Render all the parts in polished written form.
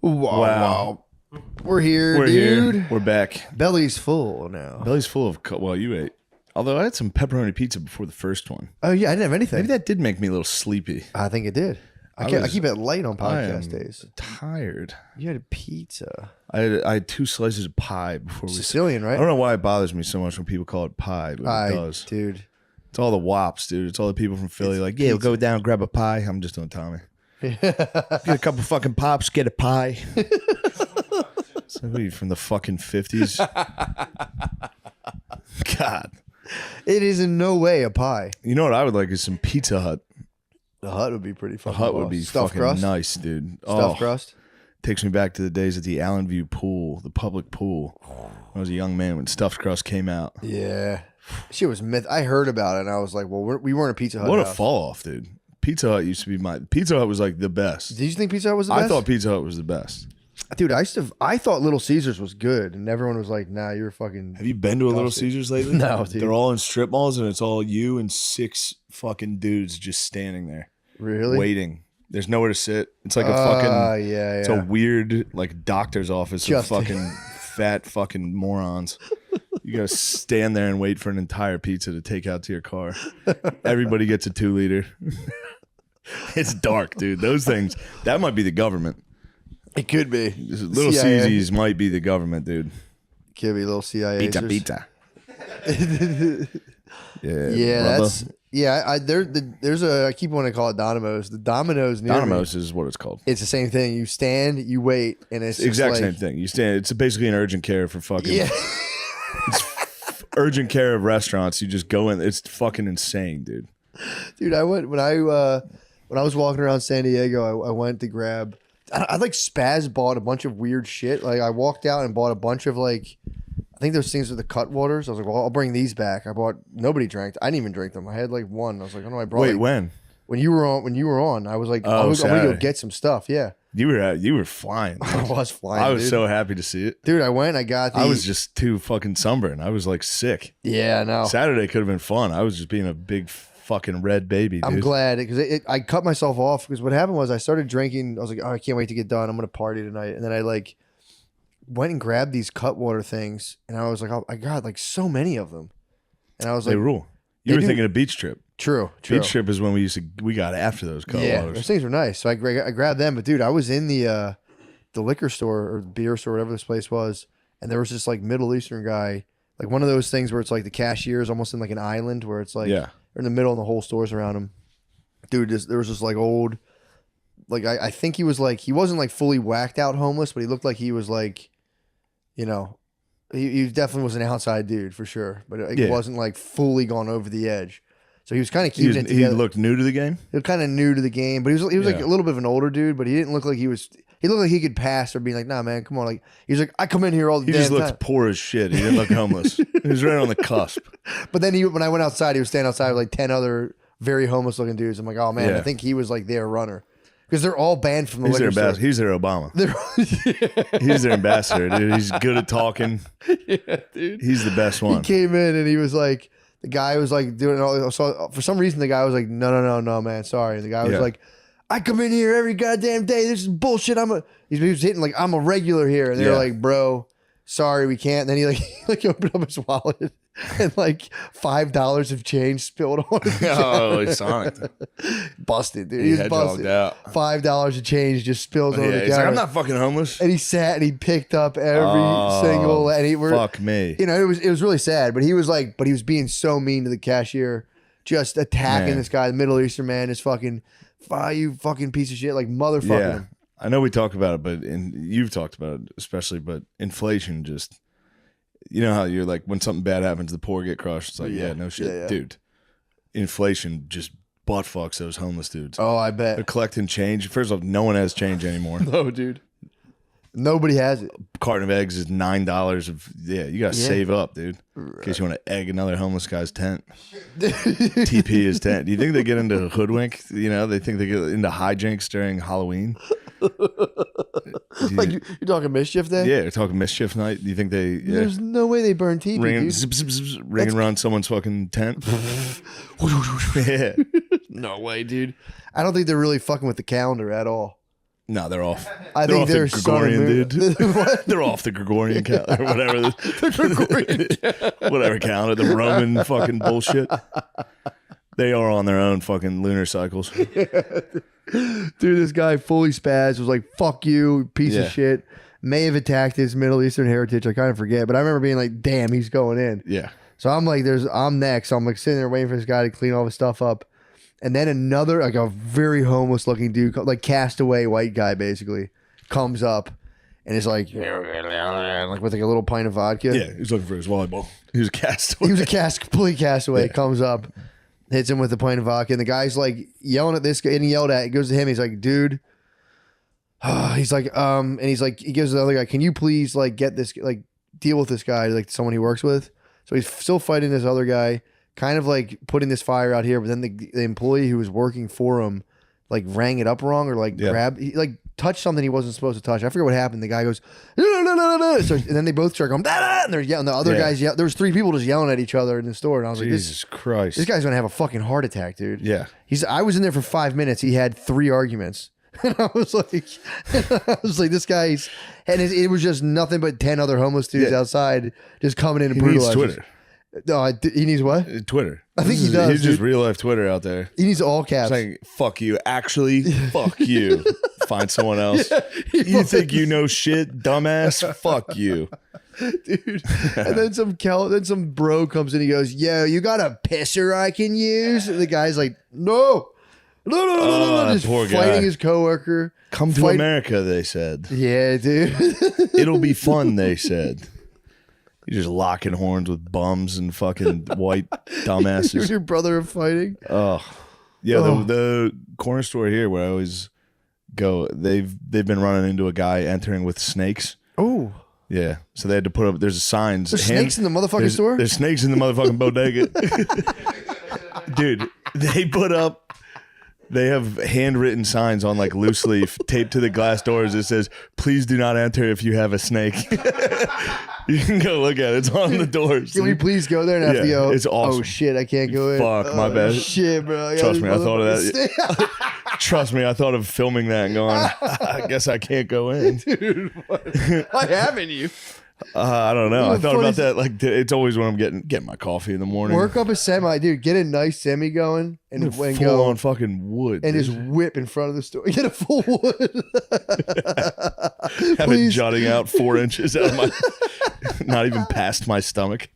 Wow. We're here, We're dude. here. We're back. Belly's full now. Belly's full of, well, you ate. Although I had some pepperoni pizza before the first one. Oh, yeah, I didn't have anything. Maybe that did make me a little sleepy. I think it did. I keep it light on podcast days. Tired. You had a pizza. I had 2 slices of pie before we... Sicilian, right? I don't know why it bothers me so much when people call it pie, but it does. Dude. It's all the wops, dude. It's all the people from Philly like, yeah, we'll go down, grab a pie. I'm just doing Tommy. Get a couple fucking pops, get a pie. Somebody from the fucking 50s. God. It is in no way a pie. You know what I would like is some Pizza Hut. The Hut would be pretty fucking The Hut would be stuffed fucking crust? nice, dude. Stuffed crust? Takes me back to the days at the Allen View pool, the public pool. When I was a young man when stuffed crust came out. Yeah. Shit was myth. I heard about it and I was like, well, we weren't a Pizza Hut What house. a fall off, dude. Pizza Hut used to be Pizza Hut was like the best. Did you think Pizza Hut was the best? I thought Pizza Hut was the best. Dude, I thought Little Caesars was good, and everyone was like, "Nah, you're fucking." Have you been to a Little Caesars lately? No, dude. They're all in strip malls, and it's all you and 6 fucking dudes just standing there, Really? waiting. There's nowhere to sit. It's like a fucking. Yeah. It's a weird like doctor's office of fucking fat fucking morons. You gotta stand there and wait for an entire pizza to take out to your car. Everybody gets a 2-liter. It's dark, dude. Those things. That might be the government. It could be. Little Caesars might be the government, dude. Could be little CIA. Pizza. Yeah, that's there's a I keep wanting to call it Domino's. The Domino's near Domino's is what it's called. It's the same thing. You stand, you wait, and it's just exact like, same thing. You stand. It's basically an urgent care for fucking. Yeah. Urgent care of restaurants. You just go in. It's fucking insane, dude. Dude, I went when I was walking around San Diego. I went to grab. I like Spaz bought a bunch of weird shit. Like I walked out and bought a bunch of like, I think those things are the Cutwaters. I was like, well, I'll bring these back. I bought. Nobody drank. I didn't even drink them. I had like one. I was like, I don't know. I brought. Wait, like, when? When you were on, I was like, Oh, I'm gonna go Saturday. get some stuff. Yeah, You were flying. I was flying. I was dude. so happy to see it. Dude, I went. I got. I was just too fucking sunburned. I was like sick. Yeah, no. Saturday could have been fun. I was just being a big fucking red baby, dude. I'm glad because I cut myself off because what happened was I started drinking. I was like, oh, I can't wait to get done. I'm gonna party tonight, and then I like went and grabbed these Cutwater things, and I was like, oh, I got like so many of them, and I was They like, rule. You were thinking of Beach Trip. True. Beach Trip is when we got after those Cutwaters. Yeah, those things were nice. So I grabbed them, but dude, I was in the liquor store or the beer store, whatever this place was, and there was this like Middle Eastern guy, like one of those things where it's like the cashier is almost in like an island where it's like they're in the middle and the whole store's around him. Dude, there was this like old, like I think he was like he wasn't like fully whacked out homeless, but he looked like he was like, you know, he definitely was an outside dude for sure, but it wasn't like fully gone over the edge. So he was kind of keeping it together. He looked new to the game? He was kind of new to the game, but he was like a little bit of an older dude, but he didn't look like he was. He looked like he could pass or be like, nah, man, come on. Like he's like, I come in here all the He damn just looked time. poor as shit. He didn't look homeless. He was right on the cusp. But then when I went outside, he was standing outside with like 10 other very homeless looking dudes. I'm like, oh man, I think he was like their runner because they're all banned from the liquor store. He's their Obama. He's their ambassador, dude. He's good at talking. Yeah, dude. He's the best one. He came in and he was like, the guy was like doing all. So for some reason, the guy was like, no, man, sorry. And the guy was like, I come in here every goddamn day. This is bullshit. He was hitting like, I'm a regular here. And they were like, bro, sorry, we can't. And then he opened up his wallet and like $5 of change spilled on him. Oh, he's Sonic. Busted, dude. He was busted. Out. $5 of change just spills on the He's counter. like, I'm not fucking homeless. And he sat and he picked up every single. And fuck me. You know, it was really sad. But he was like, he was being so mean to the cashier, just attacking this guy, the Middle Eastern man, is fucking, you fucking piece of shit, like motherfucking him. I know we talk about it, but you've talked about it especially, but inflation just, you know how you're like, when something bad happens, the poor get crushed. It's like, no shit. Dude, inflation just butt fucks those homeless dudes. Oh, I bet. They're collecting change. First off, no one has change anymore. No, dude. Nobody has it. Carton of eggs is $9 you got to save up, dude. In case you want to egg another homeless guy's tent. TP is tent. Do you think they get into hoodwink? You know, they think they get into hijinks during Halloween? Like you're talking mischief then? Yeah, they're talking mischief night. Do you think they? Yeah. There's no way they burn TP, Ringing, dude. ringing around someone's fucking tent. Yeah. No way, dude. I don't think they're really fucking with the calendar at all. No, they're off. I They're think off they're the Gregorian, dude. What? They're off the Gregorian calendar, or whatever. The Gregorian whatever calendar, the Roman fucking bullshit. They are on their own fucking lunar cycles. Dude, this guy fully spazzed, was like, fuck you, piece of shit. May have attacked his Middle Eastern heritage. I kind of forget, but I remember being like, damn, he's going in. Yeah. So I'm like, I'm next. So I'm like sitting there waiting for this guy to clean all his stuff up. And then another, like a very homeless looking dude, like castaway white guy basically, comes up and is like with like a little pint of vodka. Yeah, he was looking for his volleyball. He was a castaway. He was a complete castaway. Comes up, hits him with a pint of vodka, and the guy's like yelling at this guy, and he yelled at. He goes to him. He's like, dude. He's like, and he's like, he gives the other guy, can you please like get this, like deal with this guy, like someone he works with. So he's still fighting this other guy, kind of like putting this fire out here. But then the employee who was working for him, like rang it up wrong or like like touched something he wasn't supposed to touch. I forget what happened. The guy goes, no. So, and then they both start going, and they're yelling. The other guys yell. There was 3 people just yelling at each other in the store. And I was like, Jesus Christ. This guy's going to have a fucking heart attack, dude. Yeah. I was in there for 5 minutes. He had 3 arguments. And I was like, this guy's, and it was just nothing but 10 other homeless dudes outside just coming in and brutalizing. He needs Twitter. No, he needs what? Twitter. I think he does. He's just real life Twitter out there. He needs all caps. Saying, fuck you. Actually, fuck you. Find someone else. You think you know shit, dumbass? Fuck you. Dude. And then some bro comes in, he goes, yo, you got a pisser I can use? And the guy's like, no. Just poor fighting guy. his coworker. Come to America, they said. Yeah, dude. It'll be fun, they said. You're just locking horns with bums and fucking white dumbasses. Your brother are fighting. Oh, yeah. The corner store here where I always go, they've been running into a guy entering with snakes. Oh, yeah. So they had to put up. There's signs. There's snakes in the motherfucking store. There's snakes in the motherfucking bodega. Dude, they put up. They have handwritten signs on like loose leaf taped to the glass doors. It says, "Please do not enter if you have a snake." You can go look at it. It's on the doors. Can we please go there and have to go? It's awesome. Oh shit, I can't go in. Fuck, my bad. Shit, bro. Trust me, I thought of that. Trust me, I thought of filming that and going, I guess I can't go in. Dude, why haven't you? I don't know. I thought about that. Like, it's always when I'm getting my coffee in the morning. Work up a semi, dude. Get a nice semi going and full on fucking wood, and just whip in front of the store. Get a full wood. Have it jutting out 4 inches out of my, not even past my stomach.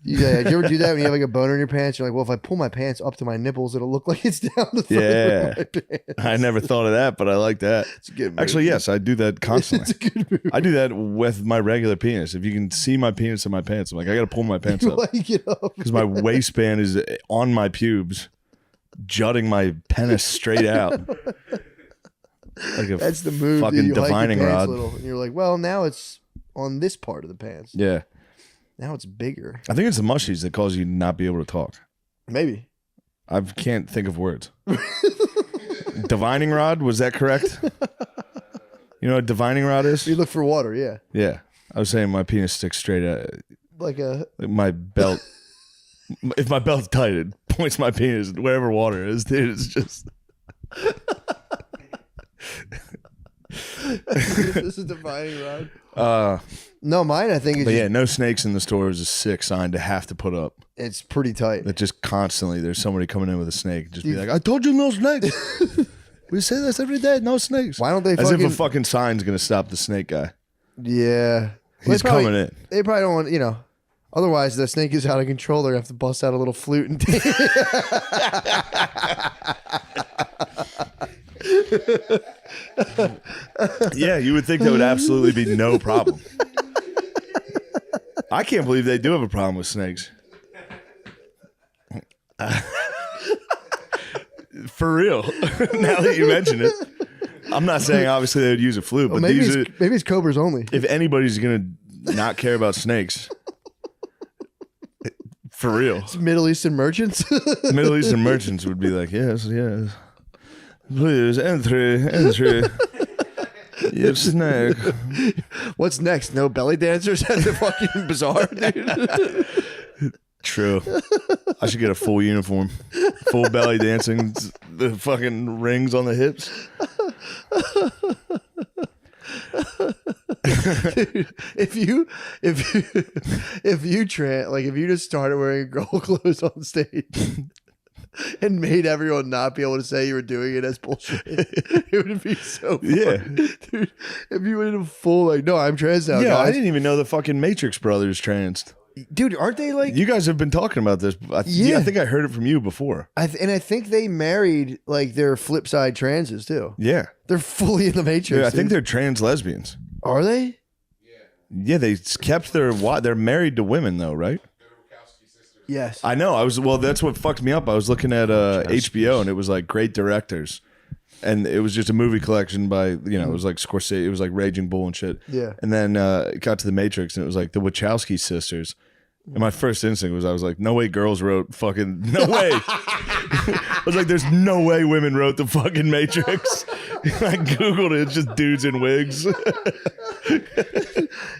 Yeah, did you ever do that when you have like a boner in your pants? You're like, well, if I pull my pants up to my nipples, it'll look like it's down the front of my pants. I never thought of that, but I like that. It's a good move. Actually, yes, I do that constantly. It's a good move. I do that with my regular penis. If you can see my penis in my pants, I'm like, I got to pull my pants up because my waistband is on my pubes, jutting my penis straight out. Like that's the move. Fucking You divining rod. And you're like, well, now it's on this part of the pants. Yeah. Now it's bigger. I think it's the mushies that cause you to not be able to talk. Maybe. I can't think of words. Divining rod, was that correct? You know what divining rod is? You look for water, yeah. Yeah. I was saying my penis sticks straight out. Like my belt. If my belt's tight, it points my penis wherever water is, dude. It's just... This is divining rod. No, mine I think is. But yeah, no snakes in the store is a sick sign to have to put up. It's pretty tight. That just constantly there's somebody coming in with a snake, just be like, "I told you no snakes." We say this every day, no snakes. Why don't they? As if a fucking sign's gonna stop the snake guy. Yeah, he's coming in. They probably don't want, Otherwise, the snake is out of control. They have to bust out a little flute and. Yeah, you would think that would absolutely be no problem. I can't believe they do have a problem with snakes. For real. Now that you mention it. I'm not saying obviously they would use a flute, but maybe it's cobras only. If anybody's going to not care about snakes, for real. It's Middle Eastern merchants? Middle Eastern merchants would be like, yes. Please, enter. You snake. What's next? No belly dancers at the fucking bazaar, dude? True. I should get a full uniform. Full belly dancing. The fucking rings on the hips. Dude, if you just started wearing girl clothes on stage and made everyone not be able to say you were doing it as bullshit, it would be so funny. Yeah. Dude, if you went in a full like, no, I'm trans now, Yeah, guys. I didn't even know the fucking Matrix brothers transed. Dude, aren't they like? You guys have been talking about this. I think I heard it from you before. And I think they married like their flip side transes too. Yeah. They're fully in the Matrix. Yeah, I think they're trans lesbians. Are they? Yeah, they kept they're married to women though, right? Yes. I know. That's what fucked me up. I was looking at HBO and it was like great directors. And it was just a movie collection by, it was like Scorsese, it was like Raging Bull and shit. Yeah. And then it got to the Matrix and it was like the Wachowski sisters. And my first instinct was, I was like, no way girls wrote fucking, no way. I was like, there's no way women wrote the fucking Matrix. I Googled it, it's just dudes in wigs.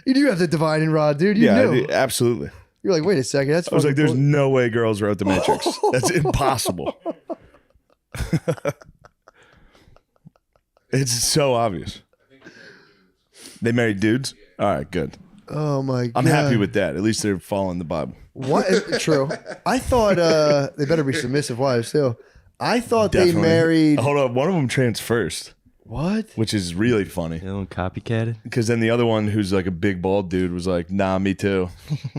You do have the divining rod, dude. You knew. Absolutely. You're like, wait a second. That's I was like, there's bull- no way girls wrote the Matrix. That's impossible. It's so obvious. They married dudes? All right, good. Oh my god. I'm happy with that. At least they're following the Bible. What? True. I thought they better be submissive wives too. I thought Definitely. they married. Hold up, one of them trans first, What? which is really funny. They don't copycat it. Because then the other one, who's like a big bald dude, was like, "Nah, me too."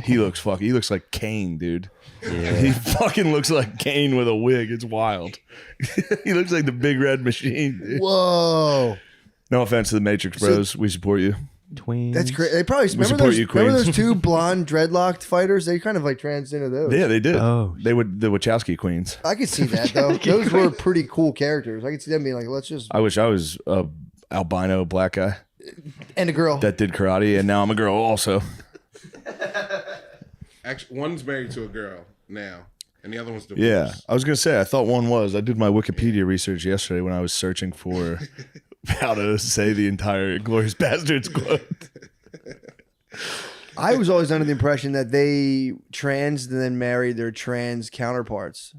He looks like Kane, dude. Yeah. He fucking looks like Kane with a wig. It's wild. He looks like the Big Red Machine, dude. Whoa. No offense to the Matrix Bros. We support you. Twins. That's great. They probably remember support those, you, remember queens. those two blonde dreadlocked fighters? They kind of like trans into those. Yeah, they did. Oh, They would the Wachowski queens. I could see that though. Those were pretty cool characters. I could see them being like, let's just I wish I was a albino black guy and a girl. that did karate, and now I'm a girl also. Actually, one's married to a girl now, and the other one's divorced. Yeah, I was gonna say I thought one was. I did my Wikipedia research yesterday when I was searching for how to say the entire Glorious Bastards quote. I was always under the impression that they trans and then married their trans counterparts.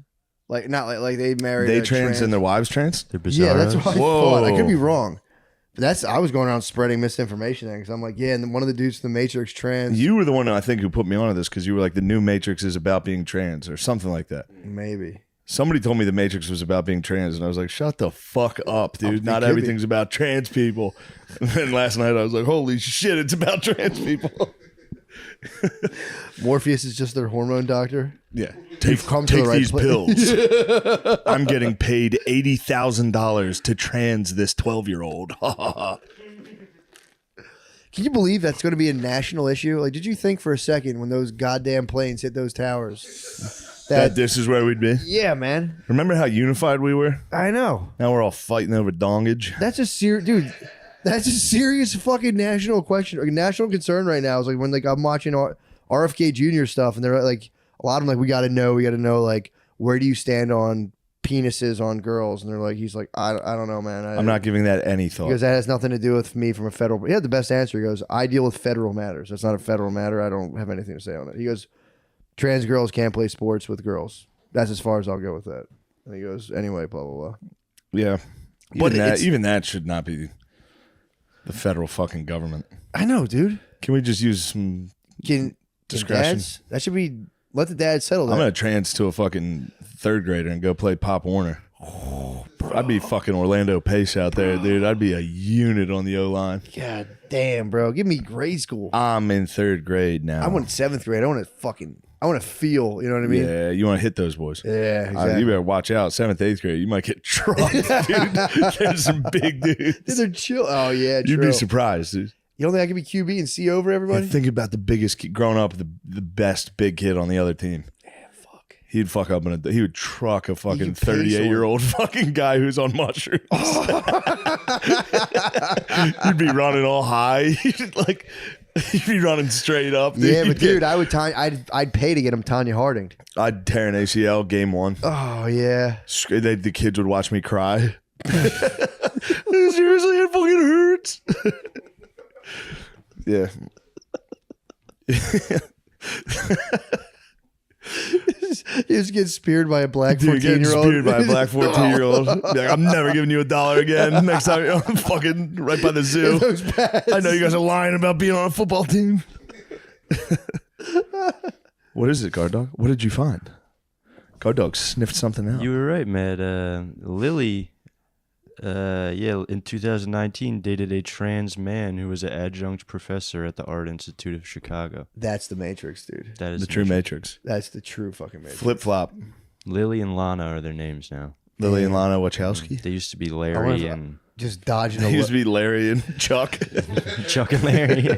Like not like they married. They a trans and their wives trans. they're bizarre. Yeah, that's what I Whoa. thought. I could be wrong. But I was going around spreading misinformation there because I'm like, yeah, and then one of the dudes from the Matrix trans. You were the one I think who put me onto this because you were like the new Matrix is about being trans or something like that. Maybe. Somebody told me the Matrix was about being trans, and I was like, "Shut the fuck up, dude! Not could be. everything's about trans people." And then last night I was like, "Holy shit, it's about trans people!" Morpheus is just their hormone doctor. Yeah, You've come to the right these place. pills. I'm getting paid $80,000 to trans this 12-year-old. Can you believe that's going to be a national issue? Like, did you think for a second when those goddamn planes hit those towers That this is where we'd be. yeah, man, Remember how unified we were? I know. Now we're all fighting over dongage. That's a serious, dude. That's a serious fucking national question, or national concern right now. Is like when like I'm watching RFK Jr. stuff, and they're like a lot of them like we got to know, like where do you stand on penises on girls, and they're like he's like I don't know, man. I'm not giving that any thought. because that has nothing to do with me from a federal. He had the best answer. He goes, I deal with federal matters. That's not a federal matter. I don't have anything to say on it. He goes, trans girls can't play sports with girls. That's as far as I'll go with that. And he goes, anyway, blah blah blah. Yeah. But Even that should not be the federal fucking government. I know, dude. Can we just use some Can discretion? that should be let the dad settle that. I'm gonna trans to a fucking third grader and go play Pop Warner. I'd be fucking Orlando Pace out there, dude. I'd be a unit on the O line. God damn, bro. Give me grade school. I'm in third grade now. I want seventh grade. I want to feel, you know what I mean? Yeah, you want to hit those boys. Yeah, exactly. You better watch out. 7th, 8th grade, you might get trucked, dude. There's some big dudes. Dude, they're chill. Oh, yeah, true. You'd be surprised, dude. You don't think I could be QB and see over everybody? And think about the biggest kid, growing up, the best big kid on the other team. Fuck. He'd fuck up he would truck a fucking could pace 38-year-old fucking guy who's on mushrooms. You'd be running all high. You'd be running straight up. Dude. Yeah, but dude, I'd pay to get him Tanya Harding. I'd tear an ACL game 1. Oh yeah. The kids would watch me cry. Seriously, it fucking hurts. Yeah. He just gets speared by a black Dude, getting 14-year-old. speared by a black 14-year-old. Like, I'm never giving you $1 again. Next time you're fucking right by the zoo. Those pads. I know you guys are lying about being on a football team. What is it, Guard Dog? What did you find? Guard Dog sniffed something out. You were right, Matt. Lily, in 2019, dated a trans man who was an adjunct professor at the Art Institute of Chicago. That's the Matrix, dude. That is The true Matrix. That's the true fucking Matrix. Flip flop. Lily and Lana are their names now. Lily and Lana Wachowski. They used to be wonder Larry if- and Just dodging He a used to be Larry and Chuck. Chuck and Larry.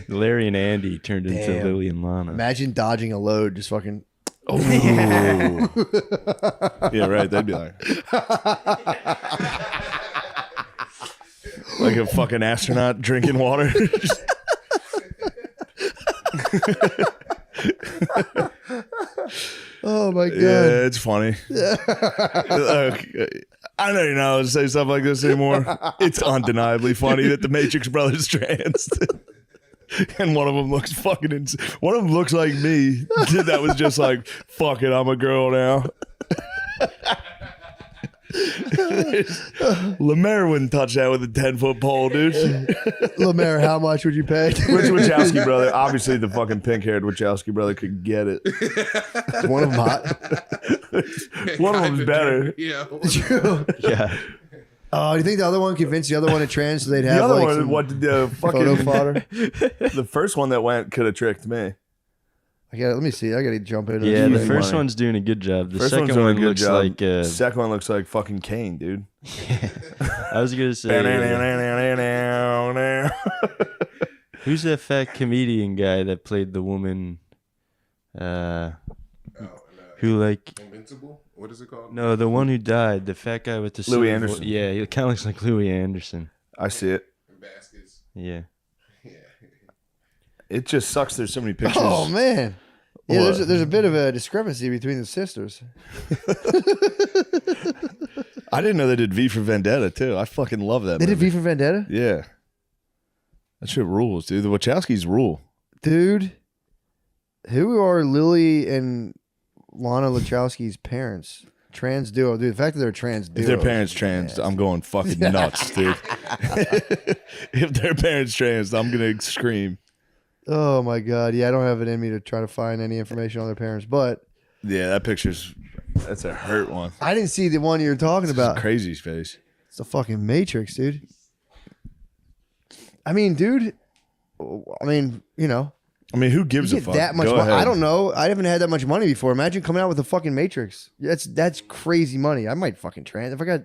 Larry and Andy turned into Damn. Lily and Lana. Imagine dodging a load, just fucking. Oh. Yeah, right. They'd be like a fucking astronaut drinking water. Oh my god. Yeah, it's funny. Look, I know you're not allowed to say stuff like this anymore. It's undeniably funny that the Matrix brothers trans. And one of them looks fucking one of them looks like me. That was just like, fuck it, I'm a girl now. Lemaire wouldn't touch that with a 10-foot pole, dude. Lemaire, how much would you pay? Which Wachowski brother? Obviously, the fucking pink-haired Wachowski brother could get it. Is one of them hot? One of them's better. Yeah. Yeah. Oh, do you think the other one convinced the other one to trans so they'd have The other like one, some what did the photo fucking fodder? the first one that went could have tricked me. Let me see. I gotta jump into Yeah, this the thing. first money. one's doing a good job. The First one's second doing a one good looks job. like. Second one looks like fucking Kane, dude. I was gonna say. Who's that fat comedian guy that played the woman? Who like? Invincible? What is it called? No, the one who died. The fat guy with the Louis silver Anderson. Yeah, he kind of looks like Louis Anderson. I see it. Baskets. Yeah. It just sucks. There's so many pictures. Oh man. Yeah, What? there's a bit of a discrepancy between the sisters. I didn't know they did V for Vendetta too. I fucking love that. They did movie. V for Vendetta? Yeah. That shit rules, dude. The Wachowskis rule. Dude, who are Lily and Lana Wachowski's parents? Trans duo. Dude, the fact that they're trans duo. If their parents trans, I'm going fucking nuts, dude. If their parents trans, I'm gonna scream. Oh my god. Yeah, I don't have it in me to try to find any information on their parents, but Yeah, that's a hurt one. I didn't see the one you're talking about. Crazy's face. It's the fucking Matrix, dude. I mean, dude. I mean, you know. I mean, who gives You a get fuck? that much Go money. ahead. I don't know. I haven't had that much money before. Imagine coming out with a fucking Matrix. That's crazy money. I might fucking trans. If I got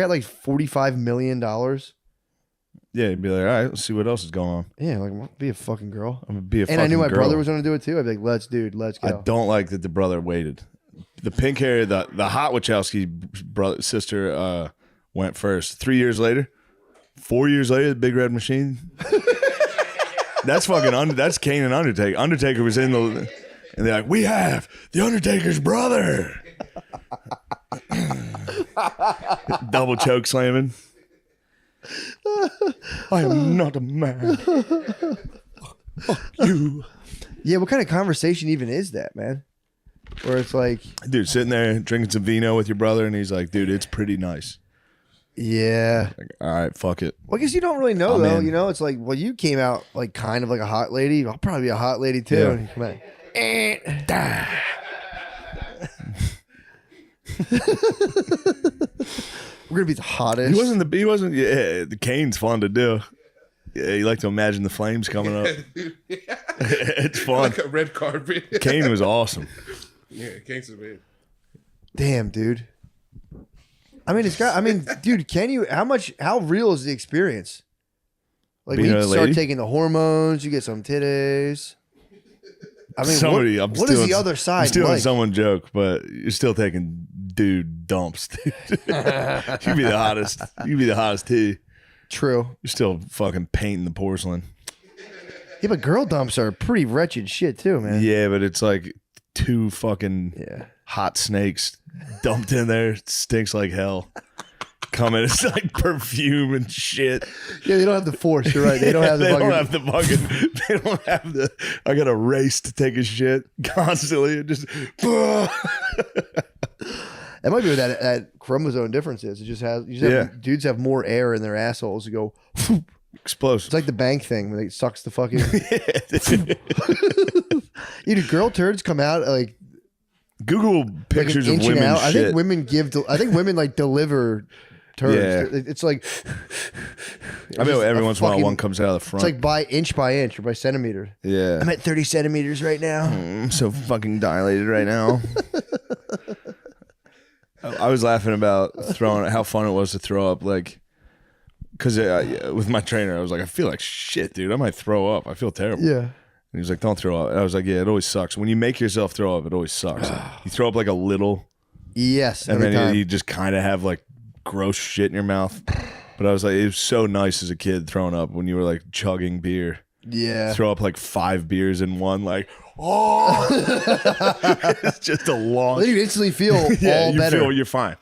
like $45 million, Yeah, you'd be like, all right, let's see what else is going on. yeah, like be a fucking girl. I'm gonna be a And fucking I knew my girl. brother was gonna do it too. I'd be like, let's go. I don't like that the brother waited. The pink hair, the hot Wachowski brother sister went first. 3 years later, 4 years later, the Big Red Machine. That's fucking that's Kane and Undertaker. Undertaker was in and they're like, we have the Undertaker's brother. Double choke slamming. I am not a man. Fuck you. Yeah, what kind of conversation even is that, man? Where it's like, Dude, sitting there drinking some vino with your brother, and he's like, dude, it's pretty nice. yeah. Like, all right, fuck it. Well, I guess you don't really know I'm though. in. You know, it's like, well, you came out like kind of like a hot lady. I'll probably be a hot lady too. Yeah. And you come out, we're gonna be the hottest. He wasn't, yeah, the Kane's fun to do. Yeah, you like to imagine the flames coming up. It's fun. Like a red carpet. Kane was awesome. Yeah, gangster man. Damn, dude. I mean, dude, how real is the experience? Like, Being when a you start lady? taking the hormones, you get some titties. I mean, I'm what is stealing- the other I'm side stealing like? someone's joke, but you're still taking dude dumps. Dude. You'd be the hottest. You'd be the hottest too. True. You're still fucking painting the porcelain. Yeah, but girl dumps are pretty wretched shit too, man. Yeah, but it's like two fucking Yeah. hot snakes dumped in there. It stinks like hell. coming. It's like perfume and shit. Yeah, they don't have the force. You're right. They don't have the They fucking. don't have the fucking. They don't have the. I got to race to take a shit constantly. Just. That might be what that chromosome difference is. It just has. Dudes have more air in their assholes to go. Explosive. It's like the bank thing when it sucks the fucking. Dude, girl turds come out like. Google pictures like of women. out. I Shit. think women give. I think women like deliver turds. Yeah. It's like. I mean, every once in a while fucking- one comes out of the front. It's like by inch or by centimeter. yeah. I'm at 30 centimeters right now. I'm so fucking dilated right now. I was laughing about how fun it was to throw up, like, because with my trainer, I was like, I feel like shit, dude. I might throw up. I feel terrible. Yeah. And he was like, don't throw up. And I was like, yeah, it always sucks. When you make yourself throw up, it always sucks. You throw up like a little, Yes. and Every then time. you just kind of have like gross shit in your mouth. But I was like, it was so nice as a kid throwing up when you were like chugging beer. Yeah. Throw up like 5 beers in one, like, oh, it's just a long. Then you instantly feel all you better. feel you're fine.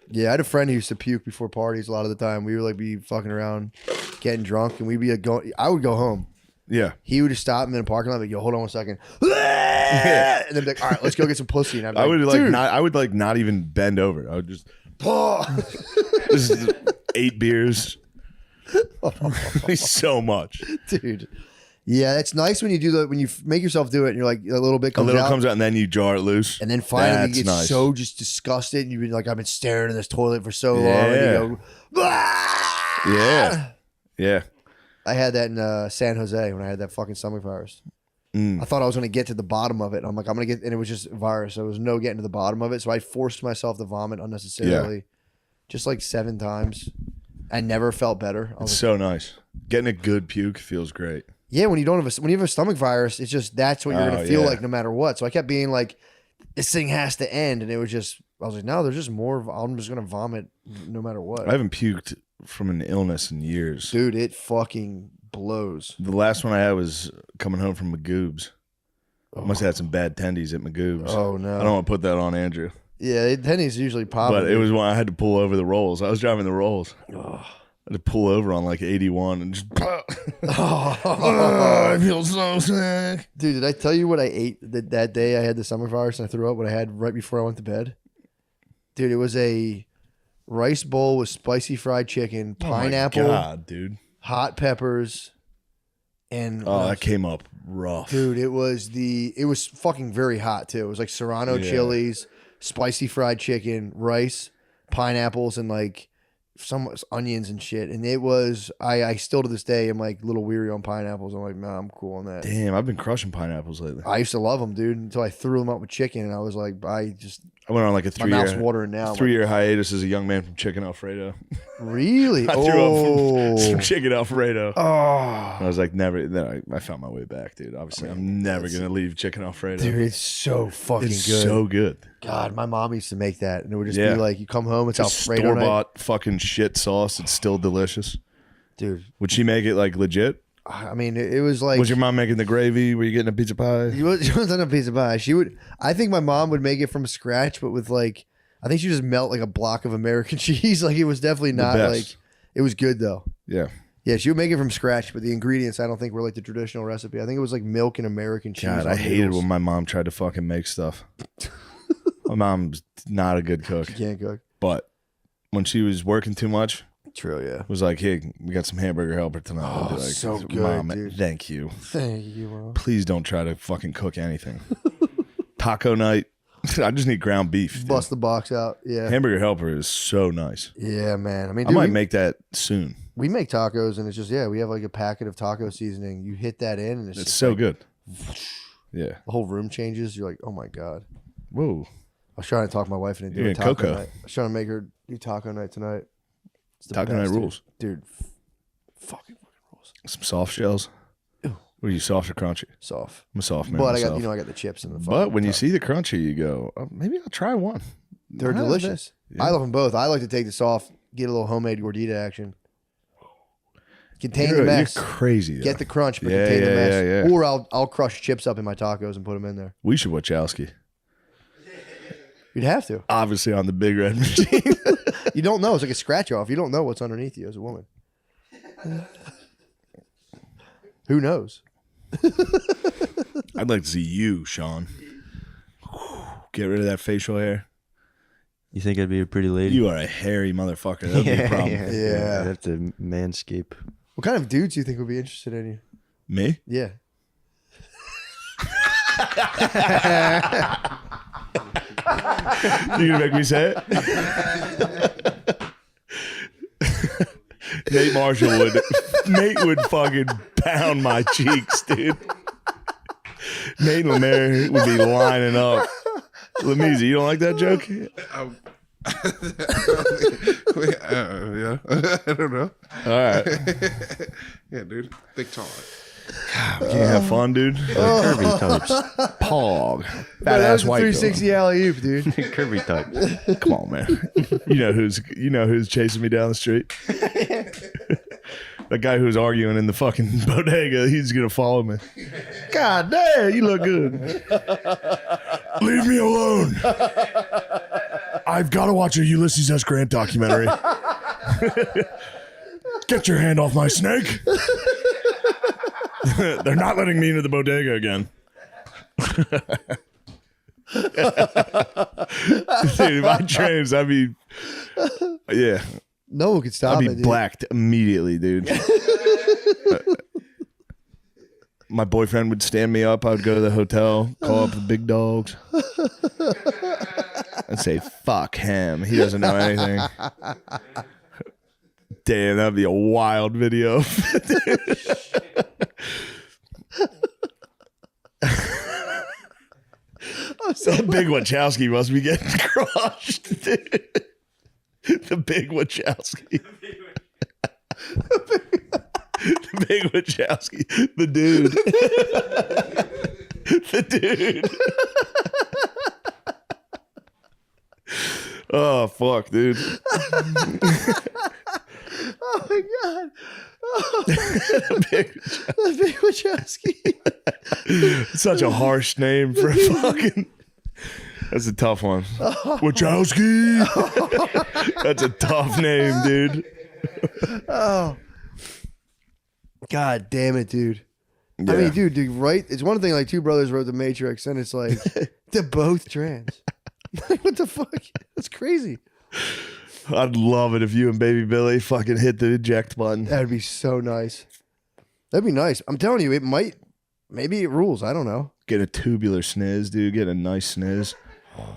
Yeah, I had a friend who used to puke before parties a lot of the time. We would like be fucking around, getting drunk, and we'd be like going. I would go home. Yeah. He would just stop me in a parking lot, like, "Yo, hold on 1 second," and then be like, "All right, let's go get some pussy." And I'd be I would like "Dude." not. I would like not even bend over. I would just. This is 8 beers. So much. Dude. Yeah, it's nice when you do when you make yourself do it, and you're like a little bit A comes little out, comes out, and then you jar it loose. and then finally That's you get nice. so just disgusted, and you've been like, "I've been staring in this toilet for so long." Yeah. And you go, "Ah!" Yeah. Yeah. I had that in San Jose when I had that fucking stomach virus. I thought I was going to get to the bottom of it. I'm like, I'm going to get, and it was just a virus. So there was no getting to the bottom of it. So I forced myself to vomit unnecessarily, just like 7 times. I never felt better. I was It's like, so nice. Getting a good puke feels great. yeah, when you don't have when you have a stomach virus, it's just that's what you're going to feel yeah. like no matter what. So I kept being like, this thing has to end, and it was just, I was like, no, there's just more. I'm just going to vomit no matter what. I haven't puked from an illness in years. Dude, it fucking blows. The last one I had was coming home from Magoob's. Must have had some bad tendies at Magoob's. Oh no. I don't want to put that on Andrew. Yeah, Tenny's usually popping. But it was when I had to pull over the rolls. I was driving the rolls. I had to pull over on like 81 and just. I feel so sick. Dude, did I tell you what I ate that day I had the stomach virus and I threw up what I had right before I went to bed? Dude, it was a rice bowl with spicy fried chicken, pineapple, Oh my God, dude. hot peppers, and Oh, that came up rough. dude, it was fucking very hot too. It was like Serrano chilies, spicy fried chicken, rice, pineapples, and like some onions and shit. And it was I still to this day am like a little weary on pineapples. I'm like, nah, I'm cool on that. Damn, I've been crushing pineapples lately. I used to love them, dude, until I threw them up with chicken, and I was like, I went on like a my mouth's 3-year watering now. 3-year hiatus as a young man from Chicken Alfredo. Really? I threw up from Chicken Alfredo. Oh, I was like, never. Then I found my way back, dude. Obviously, I'm never gonna leave Chicken Alfredo. dude, it's so fucking it's good. so good. God, my mom used to make that, and it would just Yeah. be like, you come home, it's Just Alfredo store night. bought fucking shit sauce. It's still delicious. Dude, Would she make it like legit? I mean, it was like Was your mom making the gravy? Were you getting a pizza pie? She wasn't a piece of pie. She would. I think my mom would make it from scratch, but with like, I think she just melt like a block of American cheese. Like it was definitely not best. like. It was good though. Yeah. Yeah, she would make it from scratch, but the ingredients I don't think were like the traditional recipe. I think it was like milk and American cheese. God, on I hated noodles. when my mom tried to fucking make stuff. My mom's not a good cook, You can't cook. but when she was working too much, True, yeah. was like, "Hey, we got some hamburger helper tonight." I'd be Oh, like, so good, Mom, dude. thank you. Thank you, Mom. Please don't try to fucking cook anything. Taco night. I just need ground beef. dude. Bust the box out. Yeah. Hamburger helper is so nice. Yeah, man. I mean, I dude, might make that soon. we make tacos, and it's just we have like a packet of taco seasoning. You hit that in, and it's It's just so like, good. Yeah. the whole room changes. You're like, oh my god. Whoa. I was trying to talk my wife into doing You're taco Coco. night. I was trying to make her do taco night tonight. It's the Taco night dude. rules. Dude. Fucking rules. Some soft shells. Ew. What are you, soft or crunchy? Soft. I'm a soft man. But myself. I got the chips in the. But when you see the crunchy, you go, oh, maybe I'll try one. they're How's delicious. that? Yeah. I love them both. I like to take the soft, get a little homemade gordita action. Contain You're the mess. crazy. Though. Get the crunch, but Yeah, contain the yeah, mess. yeah, yeah. Or I'll crush chips up in my tacos and put them in there. We should watch Wachowski. You'd have to. Obviously on the big red machine. You don't know. It's like a scratch off. You don't know what's underneath you as a woman. Who knows? I'd like to see you, Sean. Get rid of that facial hair. You think I'd be a pretty lady? You are a hairy motherfucker. That'd be a problem. Yeah. I'd have to manscape. What kind of dudes do you think would be interested in you? Me? Yeah. You gonna make me say it? Nate Marshall would. Nate would fucking pound my cheeks, dude. Nate Lemaire would be lining up. Lamisa, you don't like that joke? Yeah. I don't know. All right. Yeah, dude. Thick tall. We can't have fun, dude. Curvy types. Pog. That Fat was ass a white 360 alley oop, dude. Curvy types. Come on, man. You know who's chasing me down the street? That guy who was arguing in the fucking bodega, he's gonna follow me. God damn, you look good. Leave me alone. I've got to watch a Ulysses S. Grant documentary. Get your hand off my snake. They're not letting me into the bodega again. Dude, my dreams, I'd be, yeah. No one could stop I'd it, be dude. blacked immediately, dude. My boyfriend would stand me up. I would go to the hotel, call up the big dogs. I'd say, fuck him. He doesn't know anything. Damn, that'd be a wild video. That big Wachowski must be getting crushed, dude. The big Wachowski. The big Wachowski. The dude. The dude. Oh, fuck, dude. Oh my god. The big The big Wachowski. Such a harsh name for a fucking. That's a tough one. Wachowski. That's a tough name, dude. Oh. God damn it, dude. Yeah. I mean, dude, right? It's one thing like two brothers wrote The Matrix, and it's like they're both trans. Like, what the fuck? That's crazy. I'd love it if you and Baby Billy fucking hit the eject button. That'd be so nice. That'd be nice. I'm telling you, it might. Maybe it rules. I don't know. Get a tubular sniz, dude. Get a nice sniz.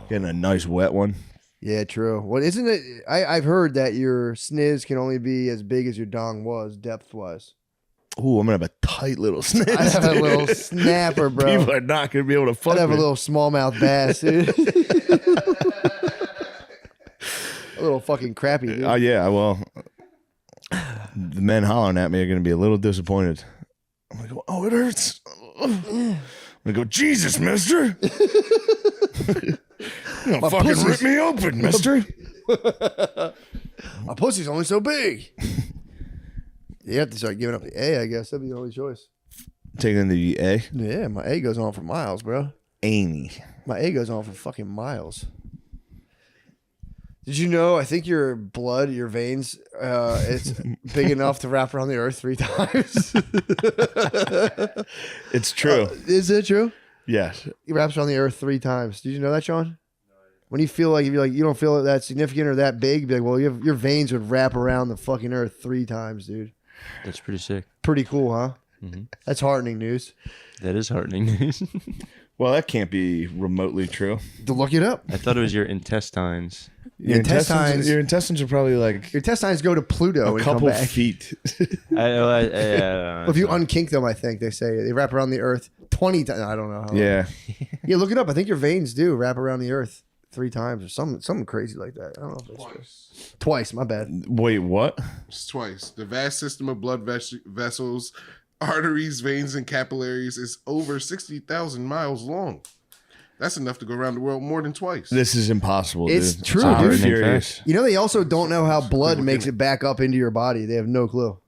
Getting a nice wet one. Yeah, true. Well, isn't it? I've heard that your sniz can only be as big as your dong was, depth wise. Ooh, I'm gonna have a tight little sniz. I have a dude. little snapper, bro. People are not gonna be able to fuck I'd have me. a little smallmouth bass, dude. A little fucking crappy, dude. Yeah, well, the men hollering at me are gonna be a little disappointed. I'm gonna go, oh, it hurts. I'm gonna go, Jesus, mister. You're gonna fucking rip me open, mister. My pussy's only so big. You have to start giving up the A, I guess. That'd be the only choice. Taking the A. Yeah, my A goes on for miles, bro. Amy. My A goes on for fucking miles. Did you know? I think your blood, your veins, it's big enough to wrap around the earth 3 times. It's true. Is it true? Yes. It wraps around the earth 3 times. Did you know that, Sean? When you feel like, if you're like, you don't feel it that significant or that big, be like, well, your veins would wrap around the fucking earth 3 times, dude. That's pretty sick. Pretty cool, huh? Mm-hmm. That's heartening news. That is heartening news. Well, that can't be remotely true. To look it up. I thought it was your intestines. Your Intestines- Your intestines are probably like Your intestines go to Pluto a and couple come back. feet. Well, if you unkink them, I think they say they wrap around the earth 20 times. I don't know. How long. Yeah. Yeah, look it up. I think your veins do wrap around the earth 3 times or something crazy like that. I don't know if that's true. Twice, my bad. Wait, what? It's twice. The vast system of blood vessels, arteries, veins, and capillaries is over 60,000 miles long. That's enough to go around the world more than twice. This is impossible, It's dude. true, I'm dude. furious. You know, they also don't know how blood makes it back up into your body. They have no clue.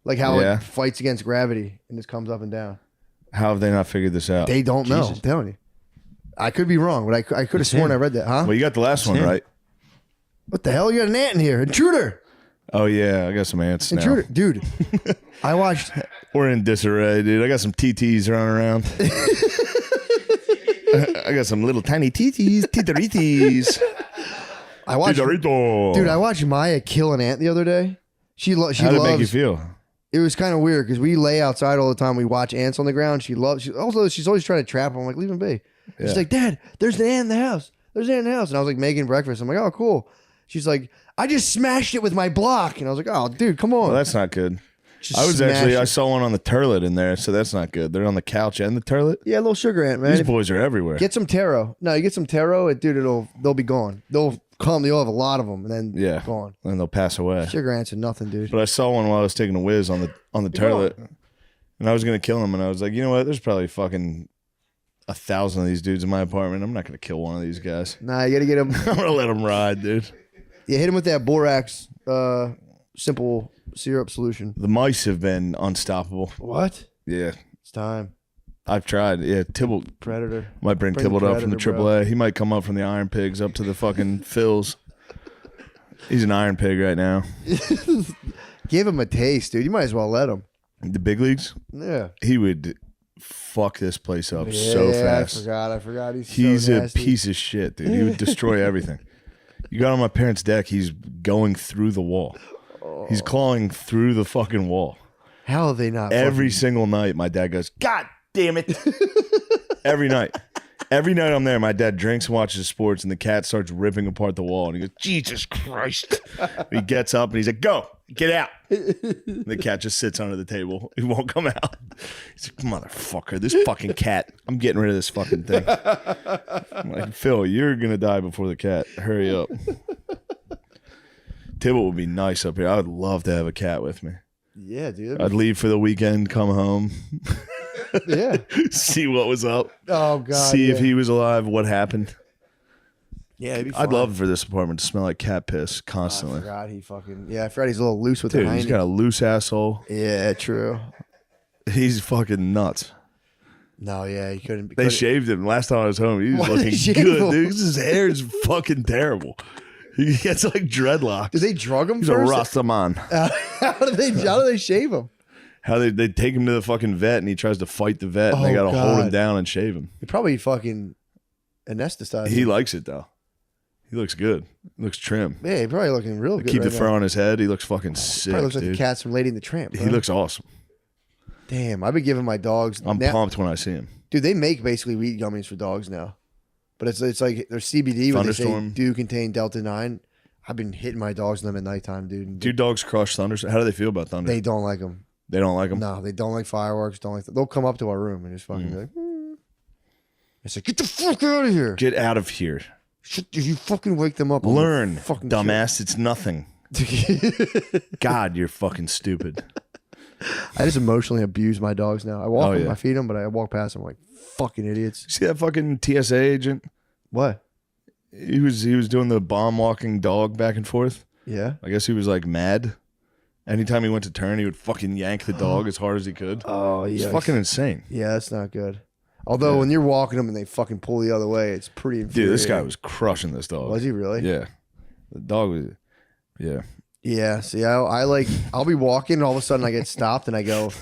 Like how Yeah. it fights against gravity and just comes up and down. How have they not figured this out? They don't know. Jesus. I'm telling you. I could be wrong, but I could have sworn I read that, huh? Well, you got the last one him. right. What the hell? You got an ant in here. Intruder. Oh yeah, I got some ants now. Intruder. Dude, I watched. We're in disarray, dude. I got some TTs running around. I got some little tiny TTs, titaritis. I watched. Titarito. Dude, I watched Maya kill an ant the other day. She How did it make you feel? It was kind of weird because we lay outside all the time. We watch ants on the ground. She's always trying to trap them. I'm like, leave them be. Yeah. She's like, Dad, there's an ant in the house. There's an ant in the house. And I was like making breakfast. I'm like, oh, cool. She's like, I just smashed it with my block. And I was like, oh, dude, come on. Well, that's not good. Just I saw one on the turlet in there, so that's not good. They're on the couch and the turlet. Yeah, a little sugar ant, man. These boys are everywhere. Get some taro. No, you get some taro, dude, they'll be gone. They'll have a lot of them, and then gone. And they'll pass away. Sugar ants are nothing, dude. But I saw one while I was taking a whiz on the turlet, and I was gonna kill him, and I was like, you know what? There's probably fucking 1,000 of these dudes in my apartment. I'm not gonna kill one of these guys. Nah, you gotta get them. I'm gonna let them ride, dude. Yeah, hit him with that borax simple syrup solution. The mice have been unstoppable. What? Yeah, It's time. I've tried. Yeah, Tibble Predator. might bring the Tibble up from the Predator, AAA. He might come up from the Iron Pigs up to the fucking Phils. He's an Iron Pig right now. Give him a taste, dude. You might as well let him. The big leagues, Yeah. he would fuck this place up so fast. I forgot. He's so a nasty. piece of shit, dude. He would destroy everything. You got on my parents' deck, he's going through the wall. He's clawing through the fucking wall. How are they not? Every single night, my dad goes, God damn it. Every night. Every night I'm there, my dad drinks and watches sports, and the cat starts ripping apart the wall. And he goes, Jesus Christ. He gets up and he's like, go, get out. And the cat just sits under the table. He won't come out. He's like, motherfucker, this fucking cat. I'm getting rid of this fucking thing. I'm like, Phil, you're going to die before the cat. Hurry up. Tibble would be nice up here. I would love to have a cat with me. Yeah, dude. I'd leave for the weekend, come home. Yeah. See what was up. Oh God. See if he was alive, what happened. Yeah, it'd be I'd fun. love for this apartment to smell like cat piss I constantly. forgot he fucking. Yeah, I forgot he's a little loose with Dude, the he's hiney. got a loose asshole. Yeah, true. He's fucking nuts. No, yeah, he couldn't. They shaved him. Last time I was home, he was Why they looking shave good, him? dude. His hair is fucking terrible. He gets like dreadlocks. Did they drug him He's first? a Rastaman. How do they shave him? How they take him to the fucking vet and he tries to fight the vet and they Oh, got to hold him God. down and shave him. He probably fucking anesthetized He him. likes it though. He looks good. He looks trim. Yeah, he probably looking real good. Keep right the fur now. on his head. He looks fucking sick, Probably looks like dude. the cats from Lady and the Tramp. Bro. He looks awesome. Damn, I've been giving my dogs. I'm pumped when I see him. Dude, they make basically weed gummies for dogs now, but it's like there's CBD, where they say Thunderstorm. do contain Delta 9. I've been hitting my dogs with them at nighttime, dude. Do dogs crush thunder? How do they feel about thunder? They don't like them. They don't like them. No, they don't like fireworks. Don't like. They'll come up to our room and just fucking be like, It's like, get the fuck out of here. Get out of here. Shit, if you fucking wake them up, I'm Learn, fucking dumbass. It's nothing. shit. God, you're fucking stupid. I just emotionally abuse my dogs now. I walk them, yeah. I feed them, but I walk past them like fucking idiots. See that fucking TSA agent? What? He was doing the bomb walking dog back and forth. Yeah. I guess he was like mad. Anytime he went to turn, he would fucking yank the dog as hard as he could. Oh, It's yeah. fucking insane. Yeah, that's not good. Although when you're walking them and they fucking pull the other way, it's pretty Dude, infuriating. this guy was crushing this dog. Was he really? Yeah. The dog was, yeah. Yeah. See, I'll be walking and all of a sudden I get stopped and I go,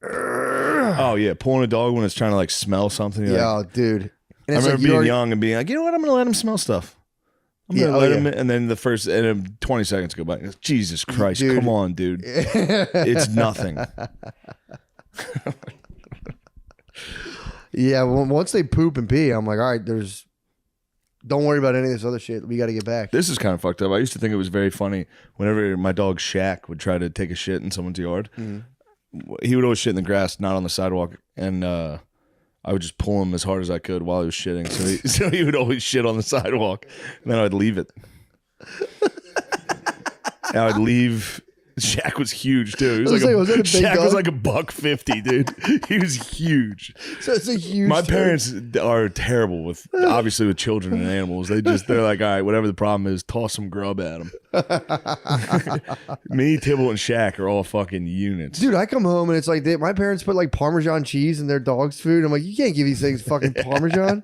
Oh, yeah. Pulling a dog when it's trying to like smell something. You're yeah, like, dude. And I it's remember like you being already- young and being like, you know what? I'm going to let him smell stuff. I'm Yeah, going to oh, let yeah. him. And then the first, and then 20 seconds go by. And he goes, Jesus Christ. Dude. Come on, dude. It's nothing. Yeah, well, once they poop and pee, I'm like, all right, don't worry about any of this other shit. We got to get back. This is kind of fucked up. I used to think it was very funny whenever my dog Shaq would try to take a shit in someone's yard. He would always shit in the grass, not on the sidewalk. And I would just pull him as hard as I could while he was shitting. So he would always shit on the sidewalk. And then I'd leave it. And I would leave. Shaq was huge too. He was was that a big Shaq dog? was like $150, dude. He was huge. So it's a huge. My turd. parents are terrible with, obviously, with children and animals. They're like, all right, whatever the problem is, toss some grub at them. Me, Tibble, and Shaq are all fucking units. Dude, I come home and it's like my parents put like Parmesan cheese in their dog's food. I'm like, you can't give these things fucking Parmesan.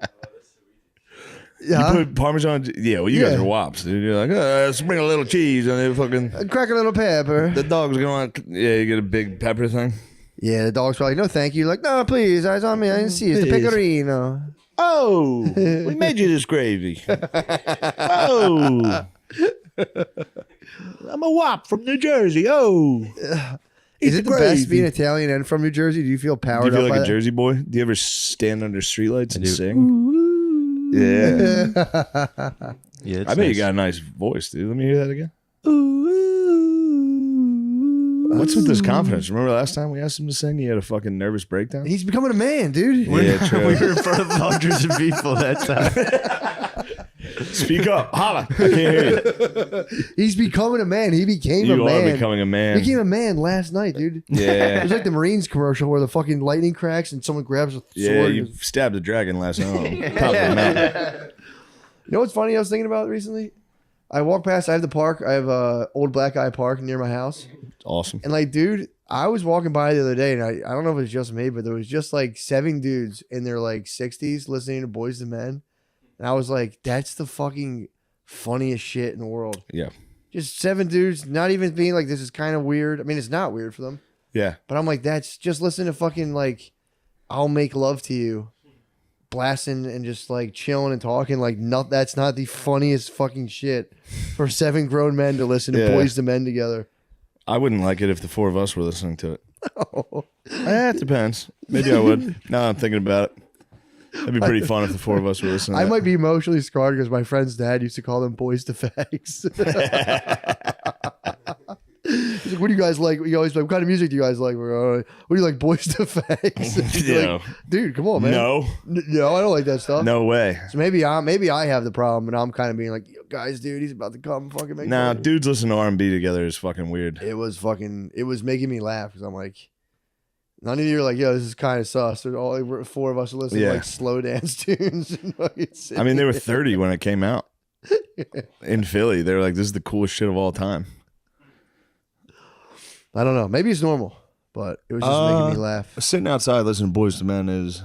You put Parmesan. Yeah, well, you guys are wops, dude. You're like, let's bring a little cheese and then fucking. Crack a little pepper. The dog's going. Yeah, you get a big pepper thing. Yeah, the dog's probably no, thank you. Like, no, please, eyes on me. I didn't see it. It's the pecorino. Oh, we made you this gravy. Oh, I'm a wop from New Jersey. Oh, is it the best being Italian and from New Jersey? Do you feel powered Do you feel up like by a Jersey boy? Do you ever stand under streetlights and sing? Yeah. Yeah, I bet you got a nice voice, dude. Let me hear that again. What's with this confidence? Remember last time we asked him to sing? He had a fucking nervous breakdown. He's becoming a man, dude. Yeah, true. We were in front of hundreds of people that time. Speak up, holla! I can't hear you. He's becoming a man. He became a You man. are becoming a man. He became a man last night, dude. Yeah. It was like the Marines commercial where the fucking lightning cracks and someone grabs a sword. Yeah, you and- stabbed a dragon last night. Top of the mountain. You know what's funny I was thinking about recently? I walk past, I have the park. I have Old Black Guy Park near my house. Awesome. And like, dude, I was walking by the other day and I don't know if it was just me, but there was just like 7 dudes in their like 60s listening to Boys II Men. And I was like, that's the fucking funniest shit in the world. Yeah. Just 7 dudes, not even being like, this is kind of weird. I mean, it's not weird for them. Yeah. But I'm like, that's just listen to fucking like, I'll Make Love to You. Blasting and just like chilling and talking like that's not the funniest fucking shit for 7 grown men to listen to Boys II Men together. I wouldn't like it if the 4 of us were listening to it. Oh. It depends. Maybe I would. Now I'm thinking about it. That'd be pretty fun if the 4 of us were listening. I might be emotionally scarred because my friend's dad used to call them boys to fags. He's like, what do you guys like? You always like, what kind of music do you guys like? We're, what do you like, Boys to fags? Yeah. Like, dude, come on, man. No. No, I don't like that stuff. No way. So maybe I have the problem, and I'm kind of being like, yo, guys, dude, he's about to come fucking make. Nah, love. dudes listen to R&B together is fucking weird. It was making me laugh because I'm like, none of you are like, yo, this is kind of sus. There's all like, 4 of us are listening to like slow dance tunes. And I mean, they were 30 when it came out in Philly. They were like, this is the coolest shit of all time. I don't know. Maybe it's normal, but it was just making me laugh. Sitting outside listening to Boys II Men is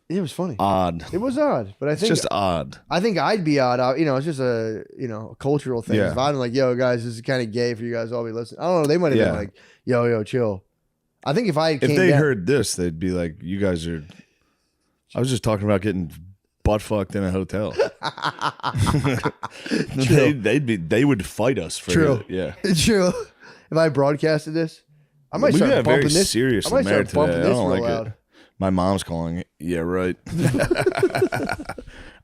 It was funny. odd. It was odd, but I It's think just odd. I think I'd be odd. It's just a a cultural thing. Yeah. If I'm like, yo, guys, this is kind of gay for you guys all be listening. I don't know. They might have been like, yo, chill. I think if they heard this, they'd be like, you guys are. I was just talking about getting butt fucked in a hotel. They would fight us for True. it. Yeah. True. If I broadcasted this, I might start bumping very this. seriously I might start married to bumping that. I this don't real like loud. it. My mom's calling it. Yeah, right.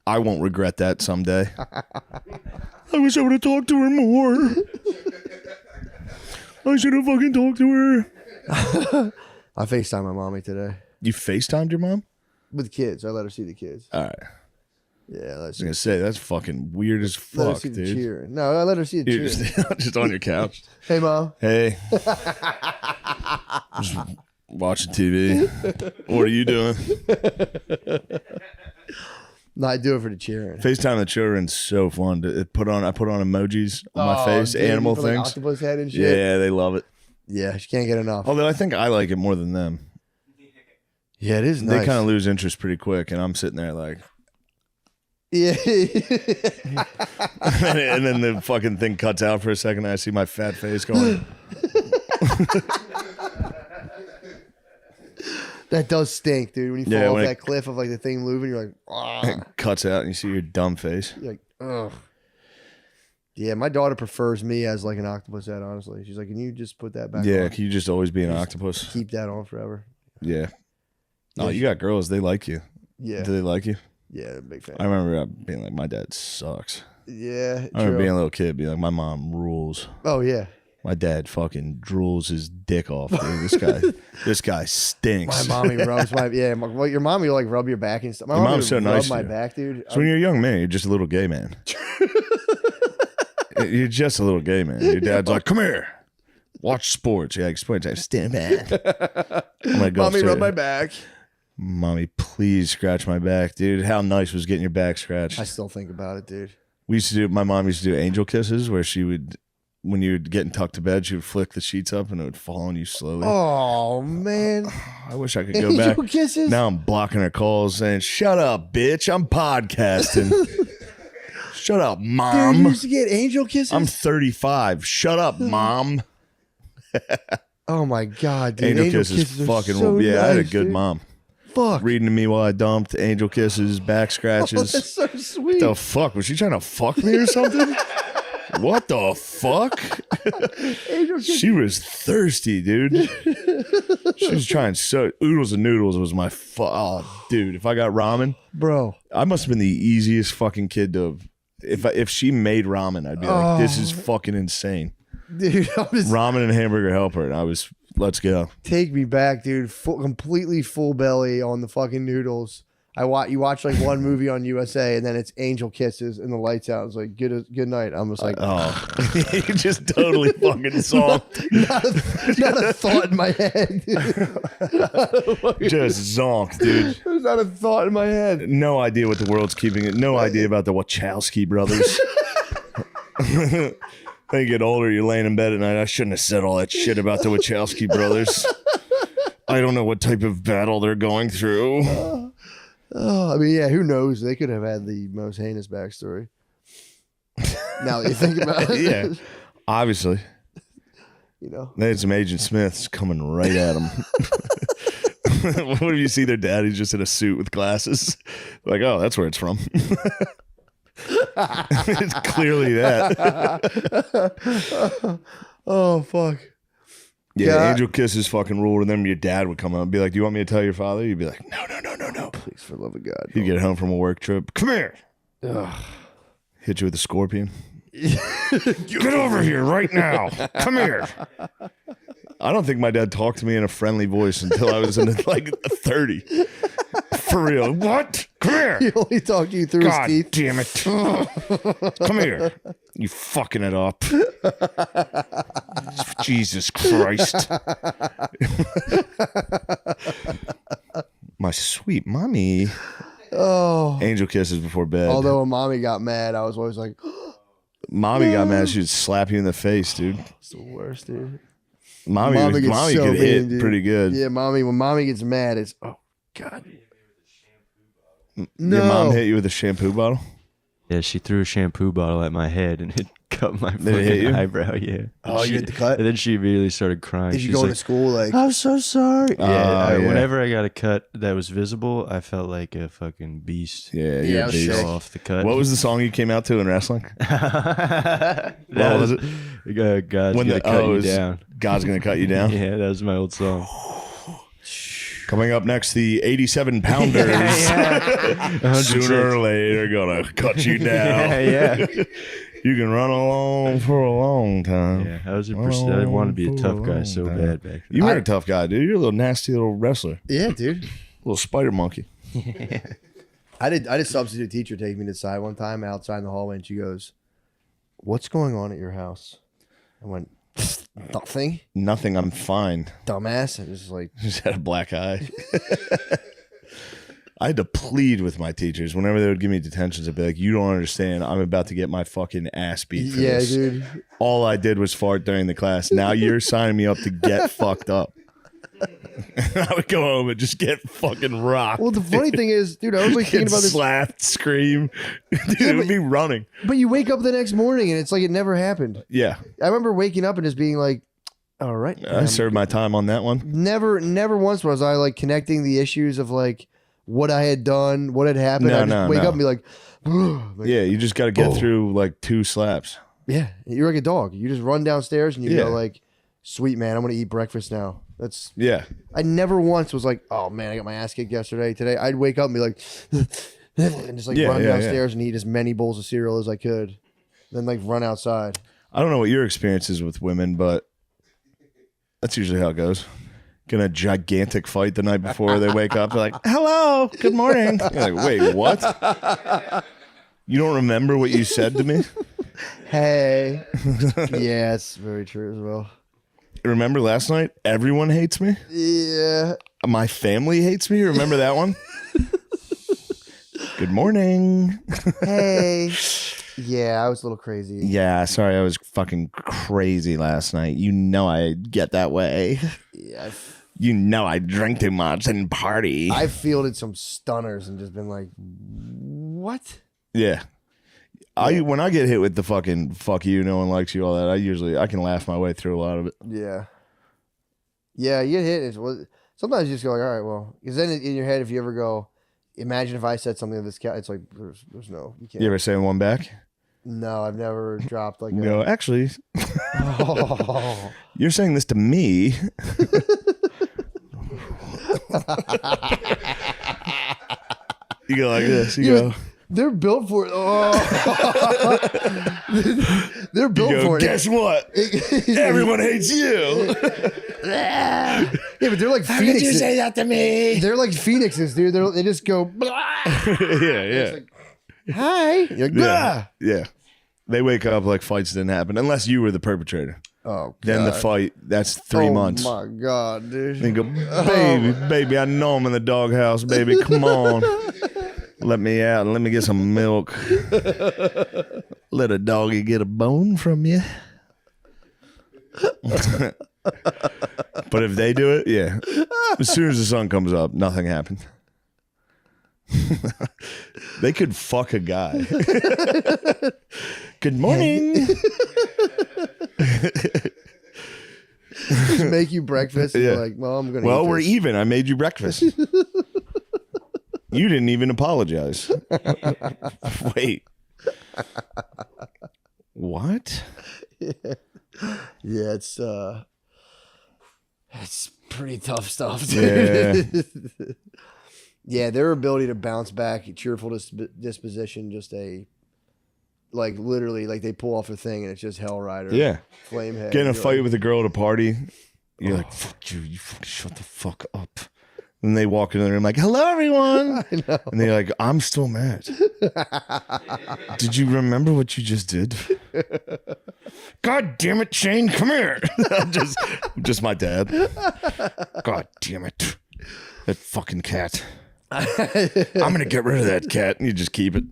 I won't regret that someday. I wish I would have talked to her more. I should have fucking talked to her. I FaceTimed my mommy today You FaceTimed your mom? with kids. I let her see the kids. All right. Yeah, I was gonna say that's fucking weird as let her fuck, see the dude. cheering. No, I let her see the You're cheering. just on your couch. Hey, mom. Hey. Just watching TV. What are you doing? No, I do it for the cheering. FaceTime the children's so fun. I put on emojis on my Oh, face, dude, animal you put, like, things. octopus head and shit. Yeah, they love it. Yeah, she can't get enough. Although I think I like it more than them. Yeah, it is nice. They kind of lose interest pretty quick, and I'm sitting there like, Yeah. and then the fucking thing cuts out for a second, and I see my fat face going. That does stink, dude. When you Yeah, fall off when that it- cliff of like the thing moving, you're like, It cuts out, and you see your dumb face. you're like, ugh. Yeah, my daughter prefers me as like an octopus head. Honestly, she's like, can you just put that back? Yeah, on? can you just always be an octopus? Keep that on forever. Yeah. Yeah, Oh, you got girls. They like you. Yeah, Do they like you? yeah, big fan. I remember being like, my dad sucks. Yeah, I remember true. being a little kid, being like, my mom rules. Oh yeah, My dad fucking drools his dick off. Dude. This guy stinks. my mommy rubs my well, your mommy will like rub your back and stuff. My Your mommy mom's so would nice rub to my you. back, dude. So when you're a young man, you're just a little gay man. You're just a little gay man. Your dad's like, come here, watch sports. Yeah, like, sports. I stand back. I'm gonna go Mommy upstairs. rub my back. Mommy, please scratch my back, dude. How nice was getting your back scratched? I still think about it, dude. My mom used to do angel kisses where she would when you're getting tucked to bed, she would flick the sheets up and it would fall on you slowly. Oh man. I wish I could go back. Angel kisses. Now I'm blocking her calls saying, "Shut up, bitch. I'm podcasting." Shut up, Dude, mom. you used to get angel kisses. I'm 35. Shut up, mom. Oh my god, dude. Angel kisses are fucking. so I had a nice, good dude. mom. Fuck. Reading to me while I dumped. Angel kisses, back Oh, scratches. that's so sweet. The fuck? Was she trying to fuck me or something? What the fuck? Angel kisses. She was thirsty, dude. She was trying so. Oodles and noodles was my oh, dude. If I got ramen, Bro. I must have been the easiest fucking kid to. If she made ramen, I'd be like, this is fucking insane. Dude, I'm just Ramen and hamburger helper, and I was, let's go. take me back, dude. Completely full belly on the fucking noodles. You watch like one movie on USA, and then it's angel kisses, and the lights out. It's like good night. I'm just like, Oh, you just totally fucking saw. not a thought in my head. Dude. Just zonk, dude. There's not a thought in my head. No idea what the world's keeping it. No idea about the Wachowski brothers. When you get older, you're laying in bed at night. I shouldn't have said all that shit about the Wachowski brothers. I don't know what type of battle they're going through. Oh, I mean, yeah, who knows? They could have had the most heinous backstory. Now that you think about it. Yeah, obviously. You know. They had some Agent Smiths coming right at them. What if you see their dad? He's just in a suit with glasses. Like, oh, that's where it's from. It's clearly that. Oh, fuck. Yeah, God. angel kisses fucking ruled, and then your dad would come up and be like, "Do you want me to tell your father?" You'd be like, "No, no, no, no, no." Please, for the love of God. He'd get home from a work trip. Come here. Ugh. Hit you with a scorpion. Get over here right now. Come here. I don't think my dad talked to me in a friendly voice until I was in like 30. For real. What? Come here. He only talked you through God his teeth. damn it. Come here. You fucking it up. Jesus Christ. My sweet mommy. Oh. Angel kisses before bed. Although when mommy got mad, I was always like, Mommy got mad. She'd slap you in the face, dude. it's the worst, dude. Mommy gets so could hit mean, dude. pretty good. Yeah, when mommy gets mad, it's, oh, God. Your mom hit you with a shampoo bottle? Yeah, she threw a shampoo bottle at my head and it cut my Did it hit fucking you? eyebrow. Yeah. Oh, She- you hit the cut? And then she immediately started crying. Did you She's go like, to school like, I'm so sorry. Oh, Yeah, yeah. whenever I got a cut that was visible, I felt like a fucking beast. Yeah, Yeah, you're I a was beast. sick. Off the cut. What was the song you came out to in wrestling? that What was it? God's When gonna the- cut it you was down. God's Gonna Cut You Down? Yeah, that was my old song. Coming up next, the 87 pounders. Sooner or later, gonna cut you down. yeah. You can run along for a long time. Yeah, I was I wanted to be a tough guy so bad back then. You were a tough guy, dude. You're a little nasty little wrestler. yeah, dude. Little spider monkey. I did substitute teacher take me to the side one time outside in the hallway, and she goes, "What's going on at your house?" I went, "Nothing, Nothing, I'm fine. dumbass." And just like, Just had a black eye. I had to plead with my teachers whenever they would give me detentions. I'd be like, "You don't understand. I'm about to get my fucking ass beat for yeah, this. dude. All I did was fart during the class. Now you're signing me up to get fucked up." I would go home and just get fucking rocked. Well, the funny thing is, dude, I was like thinking Get about this, slapped, scream. Dude, it would be running. but you wake up the next morning and it's like it never happened. Yeah. I remember waking up and just being like, "All right." I served my time on that one. Never once was I like connecting the issues of like what I had done, what had happened. I just wake up and be like, like, Yeah, you just got to get through like 2 slaps. yeah, you're like a dog. You just run downstairs and you Yeah. go like, "Sweet man, I'm gonna eat breakfast now." That's Yeah. I never once was like, "Oh man, I got my ass kicked yesterday." Today I'd wake up and be like, and just like Yeah, run yeah, downstairs and eat as many bowls of cereal as I could, then like run outside. I don't know what your experience is with women, but that's usually how it goes. Get in a gigantic fight the night before they wake up. They're like, "Hello, good morning." You're like, "Wait, what? You don't remember what you said to me? Hey, yeah, it's very true as well. Remember last night? Everyone hates me. Yeah, My family hates me. Remember that one? Good morning. hey, Yeah, I was a little crazy. Yeah, sorry, I was fucking crazy last night. You know I get that way. Yeah, You know I drink too much and party. I've fielded some stunners and just been like, what? Yeah. When I get hit with the fucking fuck you, no one likes you, all that, I can laugh my way through a lot of it. Yeah. Yeah, you get hit. Sometimes you just go like, all right, well, because then in your head, if you ever go, imagine if I said something to this cat, it's like, there's no, you can't. You ever say one back? No, I've never dropped like No, actually, Oh. you're saying this to me. You go like this. You go. They're built for it. Oh. They're built You go, for it. guess what? Everyone hates you. Yeah, but they're like How could you phoenixes. say that to me? They're like phoenixes, dude. They just go. Yeah. Like, hi. You're like, Yeah. Yeah. They wake up like fights didn't happen unless you were the perpetrator. Oh, Then the God. fight, that's 3 months. Oh my God, dude. Then you go, baby, I know I'm in the doghouse, baby. Come on. Let me out and let me get some milk. Let a doggy get a bone from you. But if they do it, yeah. As soon as the sun comes up, nothing happened. They could fuck a guy. Good morning. Just make you breakfast. And Yeah. you're like, well, I'm gonna. Well, eat we're this. even. I made you breakfast. You didn't even apologize. Wait. What? Yeah, it's pretty tough stuff, dude. Yeah, their ability to bounce back, cheerful disposition, just literally, like they pull off a thing and it's just Hell Rider. Yeah. Flame head. Get in a You're fight like, with a girl at a party. You're like, fuck you. You fucking shut the fuck up. And they walk in the room like, hello, everyone. I know. And they're like, I'm still mad. Did you remember what you just did? God damn it, Shane, come here. just my dad. God damn it. That fucking cat. I'm going to get rid of that cat. And you just keep it.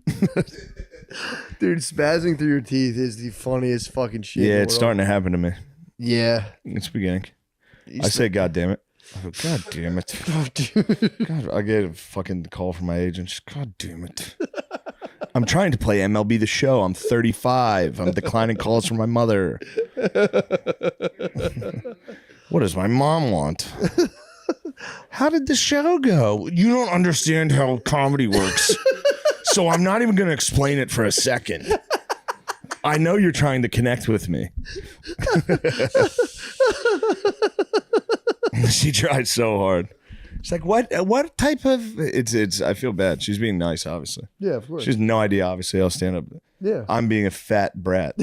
Dude, spazzing through your teeth is the funniest fucking shit. Yeah, it's starting to happen to me. Yeah. It's beginning. I say, God damn it. I go, God damn it. God, I get a fucking call from my agent. She's, God damn it. I'm trying to play MLB The Show. I'm 35. I'm declining calls from my mother. What does my mom want? How did the show go? You don't understand how comedy works. So I'm not even going to explain it for a second. I know you're trying to connect with me. She tried so hard. She's like, what type of it's I feel bad. She's being nice, obviously. Yeah, of course. She has no idea, obviously, I'll stand up. Yeah. I'm being a fat brat.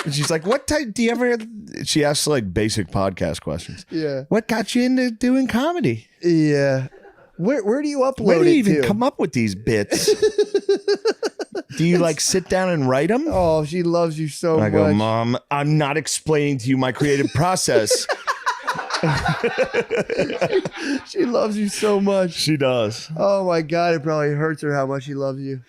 And she's like, what type do you ever she asks like basic podcast questions. Yeah. What got you into doing comedy? Yeah. Where do you upload Where do you it even to? come up with these bits? Do you like sit down and write them? Oh, she loves you so I much. go, Mom, I'm not explaining to you my creative process. She loves you so much. She does. Oh my God, it probably hurts her how much she loves you.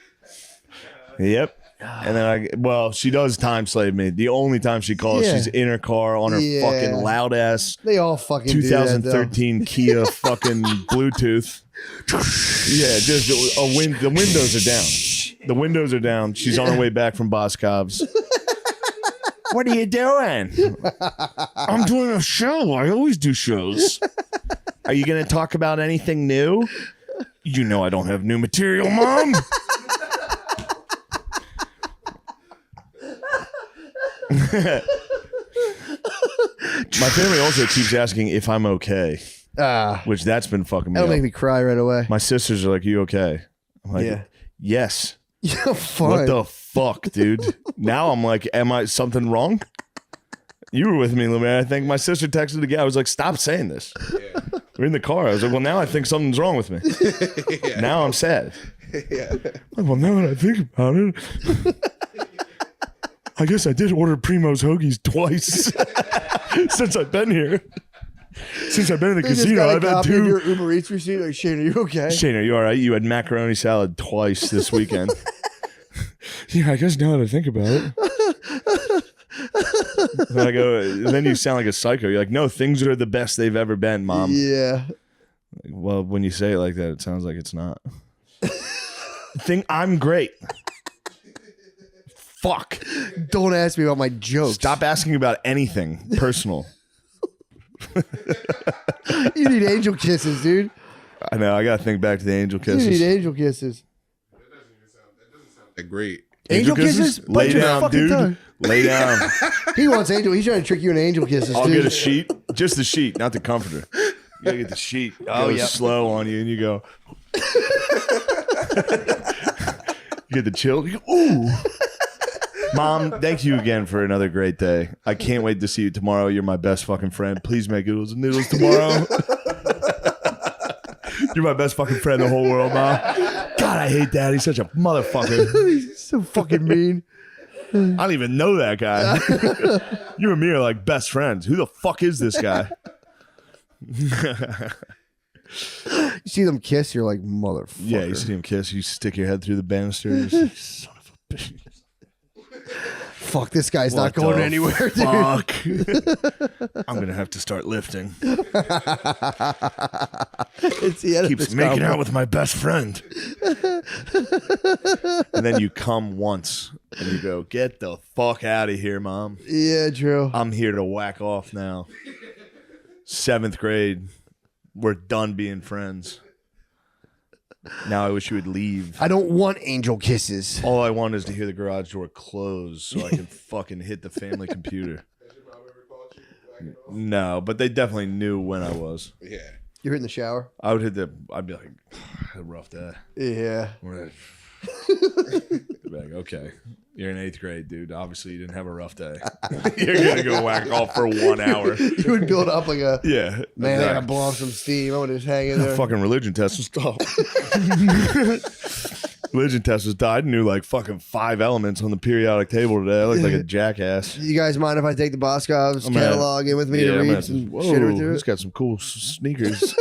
Yep. And then she does time slave me. The only time she calls, Yeah. she's in her car on her Yeah. fucking loud ass They all fucking do that, though. 2013 Kia fucking Bluetooth. Yeah, just the windows are down. The windows are down. She's on her way back from Boscov's. What are you doing? I'm doing a show. I always do shows. Are you going to talk about anything new? You know I don't have new material, Mom. My family also keeps asking if I'm okay, which that's been fucking me That'll up. make me cry right away. My sisters are like, you okay? I'm like, Yeah. yes. Yeah, fine. What the fuck, dude? Now I'm like, am I something wrong? You were with me, man. I think my sister texted again. I was like, stop saying this. Yeah. We're in the car. I was like, well, now I think something's wrong with me. Now I'm sad. Yeah. Like, well, now that I think about it, I guess I did order Primo's Hoagies twice since I've been here. Since I've been in the They just casino, got a I've had copy of two. your Uber Eats receipt. Like, Shane, are you okay? Shane, are you all right? You had macaroni salad twice this weekend. Yeah, I guess now that I think about it. And I go, and then you sound like a psycho. You're like, no, things are the best they've ever been, Mom. Yeah. Well, when you say it like that, it sounds like it's not. I'm great. Fuck. Don't ask me about my jokes. Stop asking about anything personal. You need angel kisses, dude. I know. I got to think back to the angel You kisses. need angel kisses. That great. Angel kisses? Lay Bite your down, fucking dude. tongue. Lay down. He wants angel. He's trying to trick you in angel kisses, I'll dude. get a sheet. Just the sheet, not the comforter. You gotta get the sheet. Oh, Goes yeah. slow on you, and you go. You get the chill. You go, ooh. Mom, thank you again for another great day. I can't wait to see you tomorrow. You're my best fucking friend. Please make oodles and noodles tomorrow. You're my best fucking friend in the whole world, Mom. God, I hate Dad. He's such a motherfucker. He's so fucking mean. I don't even know that guy. You and me are like best friends. Who the fuck is this guy? You see them kiss, you're like, motherfucker. Yeah, you see him kiss. You stick your head through the banisters. Son of a bitch. Fuck, this guy's not What going the anywhere, dude. Fuck. I'm gonna have to start lifting. It's the end Keeps of this making combo. out with my best friend. And then you come once and you go, get the fuck out of here, Mom. Yeah, true. I'm here to whack off now. 7th grade. We're done being friends. Now I wish you would leave. I don't want angel kisses. All I want is to hear the garage door close so I can fucking hit the family computer. No, but they definitely knew when I was. Yeah. You're in the shower? I'd be like, had a rough day. Yeah. Be like, okay, you're in 8th grade, dude. Obviously, you didn't have a rough day. You're gonna go whack off for 1 hour. You would build up like a, Yeah, man, I gotta blow off some steam. I'm gonna just hang in The there. fucking religion test was tough. Religion test was tough. I knew like fucking 5 elements on the periodic table today. I looked like a jackass. You guys mind if I take the Boscov's I'm gonna- catalog in with me to I'm read gonna- some whoa, shit or two? he's got some cool sneakers.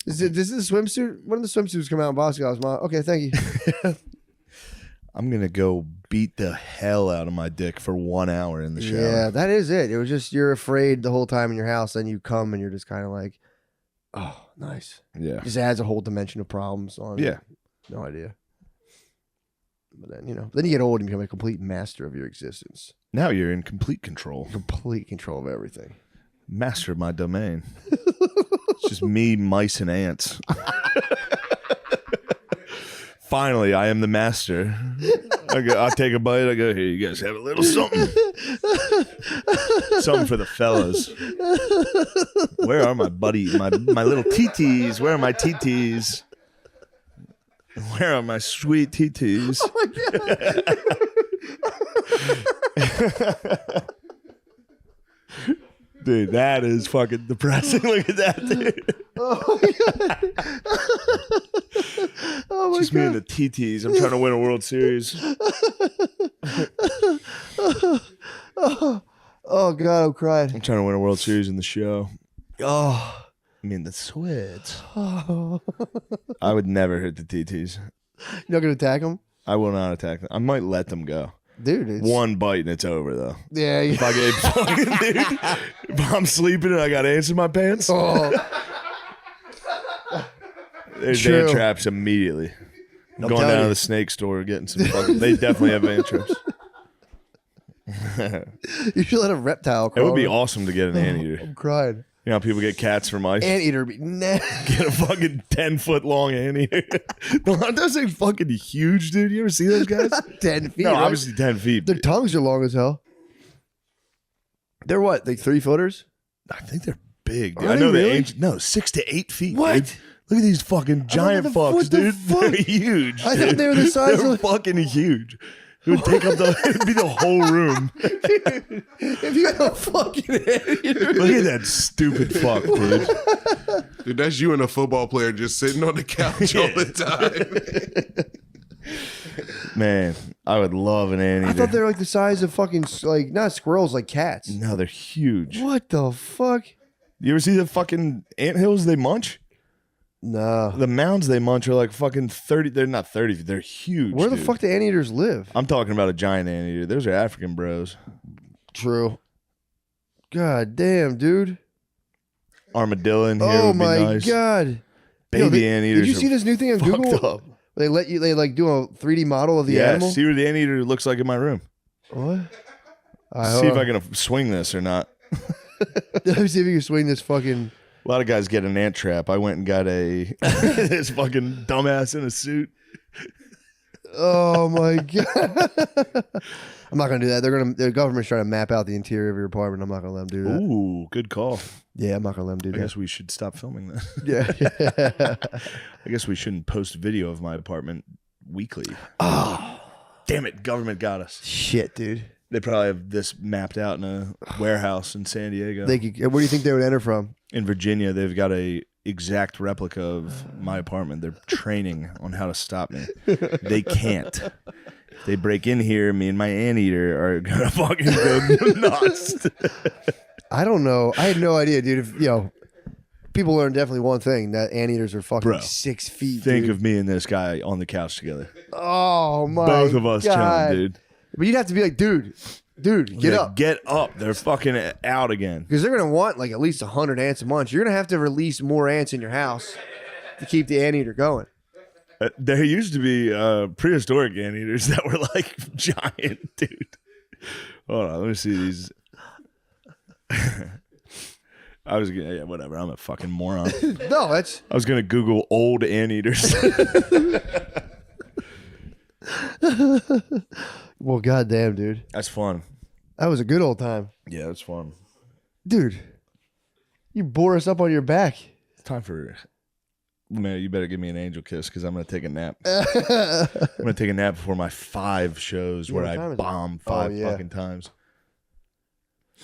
Is this a swimsuit? When did the swimsuits come out in Boscov's, Mom? Okay, thank you. I'm gonna go beat the hell out of my dick for 1 hour in the shower. Yeah, that is it. It was just you're afraid the whole time in your house, then you come and you're just kind of like, oh, nice. Yeah. Just adds a whole dimension of problems on it. Yeah. No idea. But then, then you get old and become a complete master of your existence. Now you're in complete control. Complete control of everything. Master of my domain. It's just me, mice, and ants. Finally, I am the master. I take a bite. I go, here, you guys have a little something. Something for the fellas. Where are my buddies? My little TTs. Where are my TTs? Where are my sweet TTs? Oh my God. Dude, that is fucking depressing. Look at that, dude. Oh my God. Oh my Just God. me and the TTs. I'm trying to win a World Series. Oh God, I'm crying. I'm trying to win a World Series in the show. Oh. I mean, the Swedes. Oh. I would never hit the TTs. You're not gonna attack him? I will not attack them. I might let them go. Dude, it's... One bite and it's over, though. Yeah. If I get fucking, dude, if I'm sleeping and I got ants in my pants, Oh. there's True. ant traps immediately. I'm I'm going telling down to you. the snake store getting some fucking. They definitely have ant traps. You should let a reptile It crawl. would be awesome to get an anteater. I'm crying. You know how people get cats from ice? Anteater be nasty. Get a fucking 10-foot long anteater. Those things fucking huge, dude. You ever see those guys? 10 feet. No, right? obviously 10 feet. Their tongues are long as hell. They're what? Like 3 footers? I think they're big, dude. Are I know they they're really? ancient. No, 6 to 8 feet. What? Dude. Look at these fucking giant what fucks, the dude. fuck? They're huge. I thought dude. they were the size They're of- fucking huge. It would take up the. It'd be the whole room. If you have a fucking anteater. Look at that stupid fuck, dude. Dude, that's you and a football player just sitting on the couch all the time. Man, I would love an anteater. I thought they were like the size of fucking, like, not squirrels, like cats. No, they're huge. What the fuck? You ever see the fucking anthills they munch? No. The mounds they munch are like fucking 30. They're not 30. They're huge. Where the dude. fuck do anteaters live? I'm talking about a giant anteater. Those are African bros. True. God damn, dude. Armadillo in here Oh would be my nice. God. Baby anteaters. Did you see this new thing on Google? Up. They like do a 3D model of the Yeah, animal. see what the anteater looks like in my room. What? See if I can swing this or not. Let me see if you can swing this fucking. A lot of guys get an ant trap. I went and got this fucking dumbass in a suit. Oh my God. I'm not gonna do that. The government's trying to map out the interior of your apartment. I'm not gonna let them do that. Ooh, good call. Yeah, I'm not gonna let them do I that. guess we should stop filming this. Yeah. I guess we shouldn't post video of my apartment weekly. Oh, Damn it, government got us. shit, dude. They probably have this mapped out in a warehouse in San Diego. Where do you think they would enter from? In Virginia, they've got a exact replica of my apartment. They're training on how to stop me. They can't. If they break in here, me and my anteater are gonna fucking go nuts. I don't know. I had no idea, dude. If people learn definitely one thing, that anteaters are fucking Bro, 6 feet. Think dude. of me and this guy on the couch together. Oh my Both of us God. chilling, dude. But you'd have to be like, dude, get Yeah, up. Get up. They're fucking out again. Because they're going to want like at least 100 ants a month. You're going to have to release more ants in your house to keep the anteater going. There used to be prehistoric anteaters that were like giant, dude. Hold on, let me see these. I was gonna, yeah, whatever. I'm a fucking moron. No, that's. I was gonna Google old anteaters. Well, goddamn, dude. That's fun. That was a good old time. Yeah, that's fun. Dude, you bore us up on your back. It's time for. Man, you better give me an angel kiss because I'm gonna take a nap. I'm gonna take a nap before my 5 shows Yeah, where what time I is it? bomb 5 yeah. fucking times.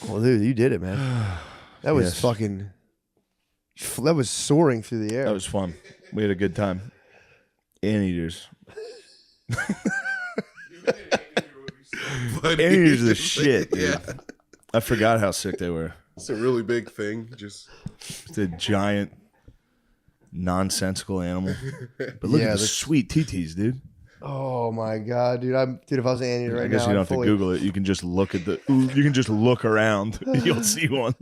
Well, dude, you did it, man. That was Yes. fucking. That was soaring through the air. That was fun. We had a good time. Anteaters. Anteaters are the shit, dude. Yeah. I forgot how sick they were. It's a really big thing. Just It's a giant, nonsensical animal. But look Yeah, at the that's- sweet TTs, dude. Oh my God, dude! Dude, if I was an anteater right I guess now, you don't I'd have to fully- Google it. You can just look at the. You can just look around. You'll see one.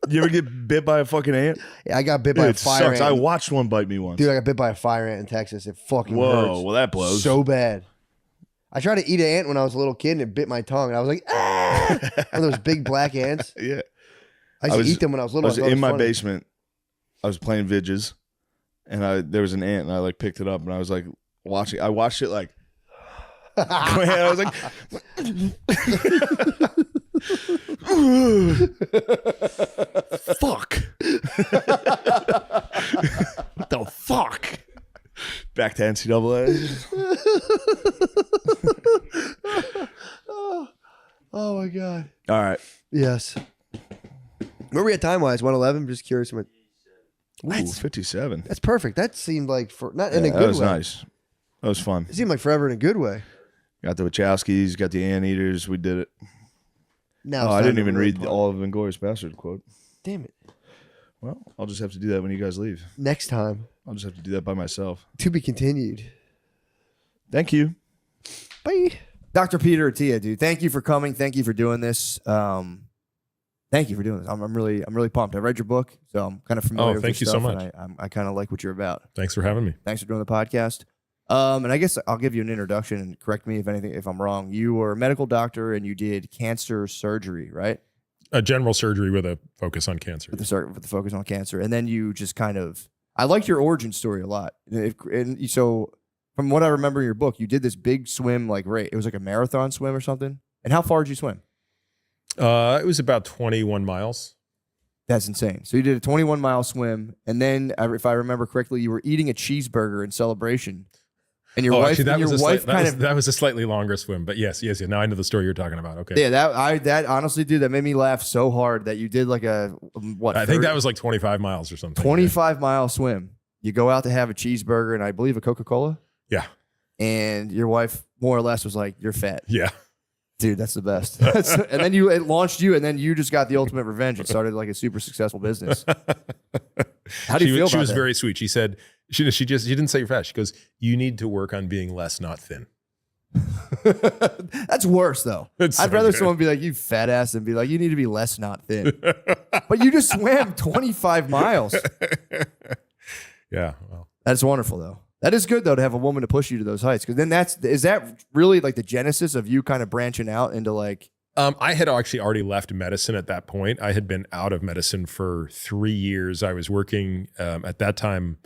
You ever get bit by a fucking ant? Yeah, I got bit by a It fire sucks. ant. I watched one bite me once. Dude, I got bit by a fire ant in Texas. It fucking Whoa, hurts. well that blows. So bad. I tried to eat an ant when I was a little kid and it bit my tongue. And I was like, ah! One of those big black ants. Yeah. I used to eat them when I was little. I was thought it in my funny. basement. I was playing vidges, and there was an ant, and I like picked it up, and I was like watching. I watched it like. I was like, fuck. What the fuck? Back to NCAA. Oh my God. All right. Yes. Where were we at time wise? 111? Just curious. Ooh, That's- 57. That's perfect. That seemed like not in Yeah, a good that was way. nice. That was fun. It seemed like forever in a good way. Got the Wachowskis, got the Anteaters. We did it. Now Oh, it's I time didn't to even really read party. all of Inglourious Bastard quote. Damn it. Well, I'll just have to do that when you guys leave. Next time. I'll just have to do that by myself. To be continued. Thank you. Bye. Dr. Peter Attia, dude, thank you for coming. Thank you for doing this. Thank you for doing this. I'm really pumped. I read your book, so I'm kind of familiar with thank your you so stuff, much. and I kind of like what you're about. Thanks for having me. Thanks for doing the podcast. And I guess I'll give you an introduction and correct me if I'm wrong. You were a medical doctor and you did cancer surgery, right? A general surgery with a focus on cancer. With the focus on cancer, and then you just kind of. I liked your origin story a lot, and so from what I remember in your book, you did this big swim, like it was like a marathon swim or something. And how far did you swim? It was about 21 miles. That's insane. So you did a 21-mile swim, and then, if I remember correctly, you were eating a cheeseburger in celebration. And your wife, actually, that that was a slightly longer swim, but yes. Now I know the story you're talking about. Okay. Yeah, that honestly, dude, that made me laugh so hard that you did like a I think that was like 25 miles or something. 25-mile swim. You go out to have a cheeseburger and I believe a Coca-Cola. Yeah. And your wife more or less was like, "You're fat." Yeah. Dude, that's the best. And then it launched you, and then you just got the ultimate revenge and started like a super successful business. How do you feel about She was that? very sweet. She said, she didn't say you're fat. She goes, you need to work on being less, not thin. That's worse though. It's I'd so rather good. someone be like, you fat ass, and be like, you need to be less, not thin. But you just swam 25 miles. Yeah. Well, That's wonderful though. That is good though to have a woman to push you to those heights. Because then is that really like the genesis of you kind of branching out into like? I had actually already left medicine at that point. I had been out of medicine for 3 years. I was working at that time.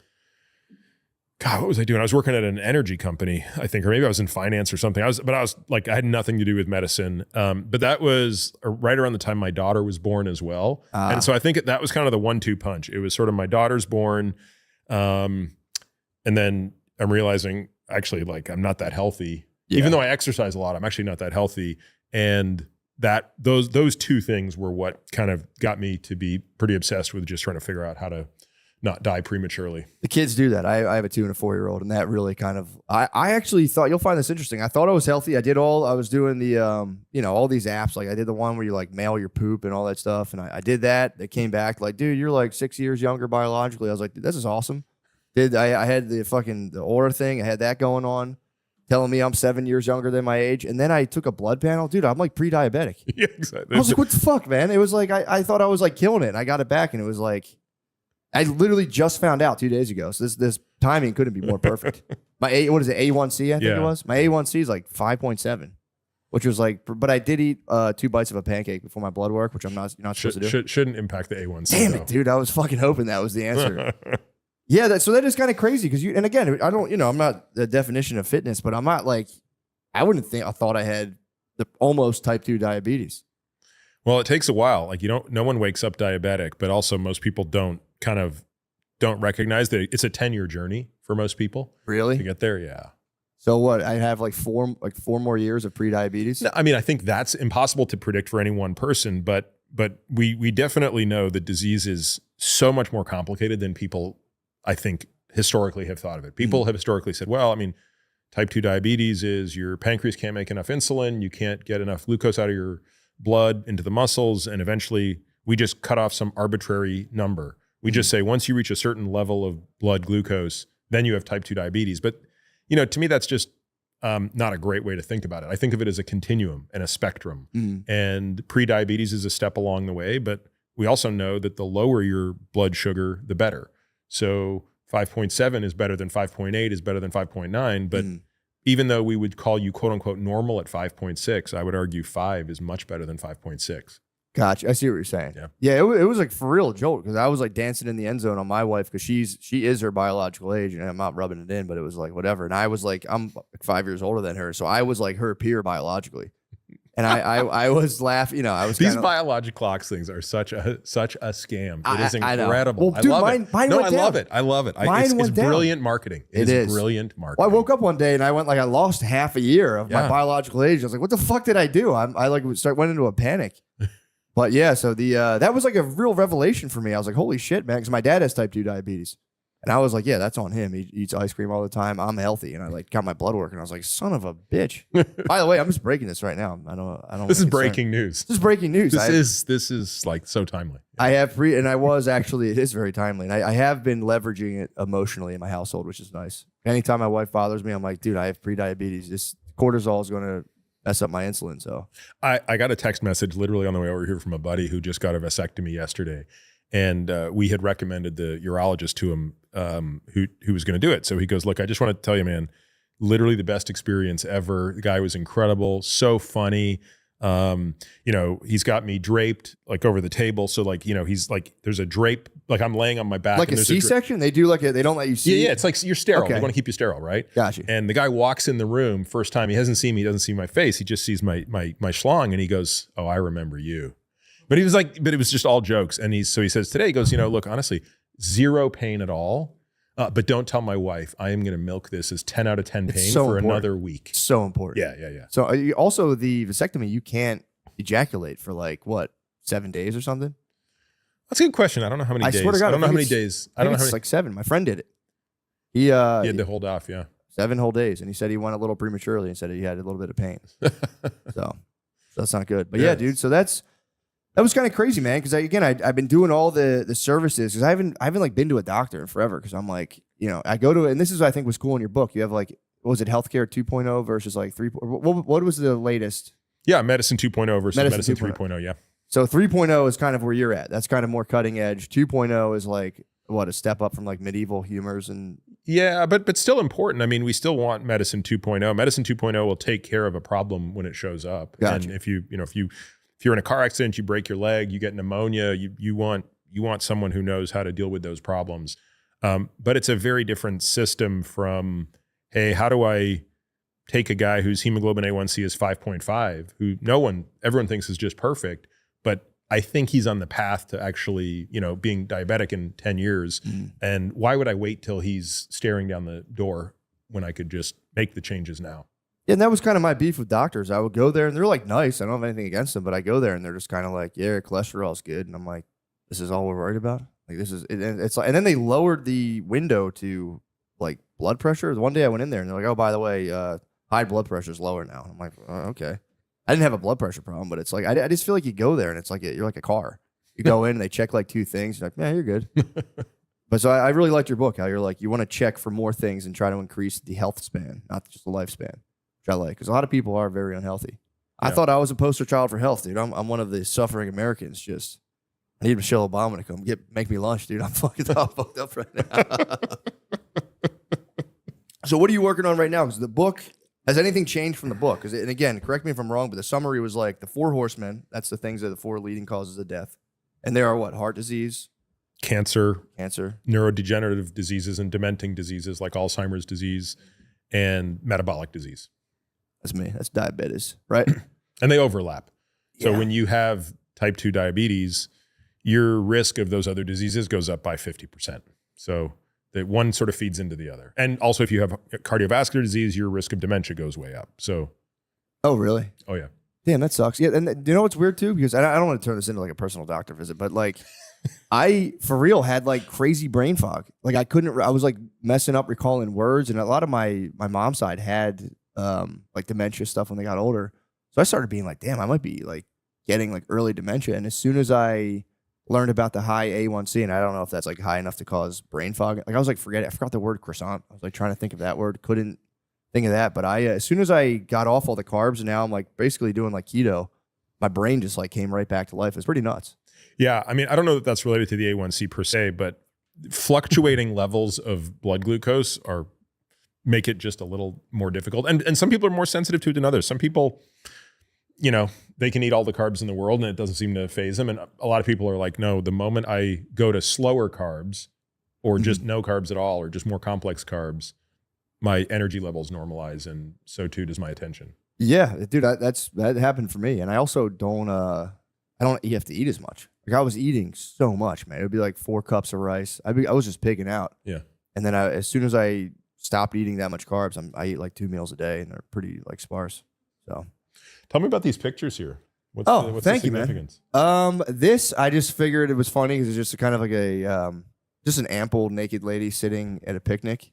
God, what was I doing? I was working at an energy company, I think, or maybe I was in finance or something. I was like, I had nothing to do with medicine. But that was right around the time my daughter was born as well. And so I think that was kind of the 1-2 punch. It was sort of my daughter's born. And then I'm realizing actually like I'm not that healthy. Yeah. Even though I exercise a lot, I'm actually not that healthy. And that those two things were what kind of got me to be pretty obsessed with just trying to figure out how to not die prematurely. The kids do that. I have a 2 and a 4-year-old, and that really kind of, I actually thought, you'll find this interesting. I thought I was healthy. I was doing the, all these apps. Like I did the one where you like mail your poop and all that stuff. And I did that. They came back like, dude, you're like 6 years younger biologically. I was like, this is awesome. I had the Aura thing. I had that going on, telling me I'm 7 years younger than my age. And then I took a blood panel. Dude, I'm like pre-diabetic. Yeah, exactly. I was like, what the fuck, man? It was like, I thought I was like killing it. And I got it back and it was like, I literally just found out 2 days ago. So this timing couldn't be more perfect. My A1C, I think it was. My A1C is like 5.7, which was like, but I did eat 2 bites of a pancake before my blood work, which you're not supposed to do. Shouldn't impact the A1C. Damn though. it, dude. I was fucking hoping that was the answer. Yeah, so that is kind of crazy because and again, I don't, I'm not the definition of fitness, but I'm not like, I thought I had the almost type 2 diabetes. Well, it takes a while. Like no one wakes up diabetic, but also most people don't recognize that it's a 10-year journey for most people. Really? To get there, yeah. So what? I have like four more years of pre-diabetes. No, I mean, I think that's impossible to predict for any one person, but we definitely know the disease is so much more complicated than people, I think, historically have thought of it. People have historically said, well, I mean, type 2 diabetes is your pancreas can't make enough insulin, you can't get enough glucose out of your blood into the muscles, and eventually we just cut off some arbitrary number. We just say once you reach a certain level of blood glucose, then you have type 2 diabetes. But, to me, that's just not a great way to think about it. I think of it as a continuum and a spectrum. And pre-diabetes is a step along the way, but we also know that the lower your blood sugar, the better. So 5.7 is better than 5.8 is better than 5.9. But even though we would call you, quote unquote, normal at 5.6, I would argue 5 is much better than 5.6. Gotcha. I see what you're saying. Yeah. It was like for real joke because I was like dancing in the end zone on my wife because she is her biological age and I'm not rubbing it in, but it was like whatever. And I was like, I'm like 5 years older than her, so I was like her peer biologically. And I was laughing. I was These biologic clocks things are such a scam. It is I know. incredible. Well, dude, I love mine it. No, went I down. love it. I love it. Mine It's went down. brilliant marketing. It is brilliant marketing. Well, I woke up one day and I went like I lost half a year of my Yeah. biological age. I was like, what the fuck did I do? I like went into a panic. But yeah, so that was like a real revelation for me. I was like, holy shit, man, because my dad has type 2 diabetes. And I was like, yeah, that's on him. He eats ice cream all the time. I'm healthy. And I like got my blood work and I was like, son of a bitch. By the way, I'm just breaking this right now. I don't This is concerned. breaking news. This is breaking news. This is like so timely. I have and I was actually, it is very timely. And I have been leveraging it emotionally in my household, which is nice. Anytime my wife bothers me, I'm like, dude, I have pre-diabetes. This cortisol is going to mess up my insulin. So I got a text message literally on the way over here from a buddy who just got a vasectomy yesterday. And we had recommended the urologist to him who was going to do it. So he goes, look, I just want to tell you, man, literally the best experience ever. The guy was incredible, so funny. He's got me draped like over the table. So like, he's like, there's a drape, like I'm laying on my back. like and a there's C-section? They do they don't let you see? Yeah, it's like you're sterile. Okay. They want to keep you sterile, right? Gotcha. And the guy walks in the room first time. He hasn't seen me. He doesn't see my face. He just sees my schlong and he goes, oh, I remember you. But he was like, but it was just all jokes. And he says today, he goes, look, honestly, zero pain at all. But don't tell my wife. I am going to milk this as 10 out of 10 pain so for important. another week. So important. Yeah. So also the vasectomy, you can't ejaculate for like what, 7 days or something? That's a good question. I don't know how many days. Swear to God, I don't know how many it's- days. I don't know. It's like 7. My friend did it. He had to hold off. Yeah. 7 whole days, and he said he went a little prematurely and said he had a little bit of pain. so that's not good. But yeah, Yeah. dude. So that's That was kind of crazy, man. Because I've been doing all the services because I haven't like been to a doctor in forever. Because I'm like, I go to it, and this is what I think was cool in your book. You have like, what was it, healthcare 2.0 versus like 3. What was the latest? Yeah, medicine 2.0 versus medicine 3.0. Yeah. So 3.0 is kind of where you're at. That's kind of more cutting edge. 2.0 is like what, a step up from like medieval humors and. Yeah, but still important. I mean, we still want medicine 2.0. Medicine 2.0 will take care of a problem when it shows up. Gotcha. And if you're in a car accident, you break your leg, you get pneumonia, you want someone who knows how to deal with those problems. But it's a very different system from, hey, how do I take a guy whose hemoglobin A1C is 5.5, who everyone thinks is just perfect, but I think he's on the path to actually, being diabetic in 10 years. And why would I wait till he's staring down the door when I could just make the changes now? Yeah, and that was kind of my beef with doctors. I would go there and they're like nice. I don't have anything against them, but I go there and they're just kind of like, yeah, cholesterol's good. And I'm like, this is all we're worried about? Like this is it's like, and then they lowered the window to like blood pressure. One day I went in there and they're like, oh, by the way, high blood pressure is lower now. I'm like, okay. I didn't have a blood pressure problem, but it's like I just feel like you go there and it's like you're like a car. You go in and they check like 2 things. You're like, yeah, you're good. But so I really liked your book. How you're like you want to check for more things and try to increase the health span, not just the lifespan. Which I like because a lot of people are very unhealthy. Yeah. I thought I was a poster child for health, dude. I'm one of the suffering Americans. Just I need Michelle Obama to come make me lunch, dude. I'm fucking all fucked up right now. So what are you working on right now? Because the book. Has anything changed from the book? And again, correct me if I'm wrong, but the summary was like the 4 horsemen. That's the things that are the 4 leading causes of death. And there are what? Heart disease? Cancer, neurodegenerative diseases and dementing diseases like Alzheimer's disease and metabolic disease. That's me. That's diabetes, right? And they overlap. So Yeah. when you have type 2 diabetes, your risk of those other diseases goes up by 50%. So that one sort of feeds into the other. And also if you have cardiovascular disease, your risk of dementia goes way up. So. Oh, really? Oh, yeah. Damn, that sucks. Yeah, and you know what's weird too? Because I don't want to turn this into like a personal doctor visit, but like I, for real, had like crazy brain fog. Like I was like messing up recalling words. And a lot of my mom's side had like dementia stuff when they got older. So I started being like, damn, I might be like getting like early dementia. And as soon as I learned about the high A1C, and I don't know if that's like high enough to cause brain fog. Like I was like, I forgot the word croissant. I was like trying to think of that word. Couldn't think of that. But as soon as I got off all the carbs and now I'm like basically doing like keto, my brain just like came right back to life. It's pretty nuts. Yeah. I mean, I don't know that that's related to the A1C per se, but fluctuating levels of blood glucose make it just a little more difficult. And some people are more sensitive to it than others. Some people, they can eat all the carbs in the world and it doesn't seem to phase them. And a lot of people are like, no, the moment I go to slower carbs or just no carbs at all, or just more complex carbs, my energy levels normalize. And so too does my attention. Yeah, dude, that happened for me. And I also don't have to eat as much. Like I was eating so much, man. It would be like 4 cups of rice. I was just pigging out. Yeah. And then as soon as I stopped eating that much carbs, I eat like 2 meals a day and they're pretty like sparse. So. Tell me about these pictures here. What's thank the you, significance? Man. This I just figured it was funny because it's just kind of like just an ample naked lady sitting at a picnic.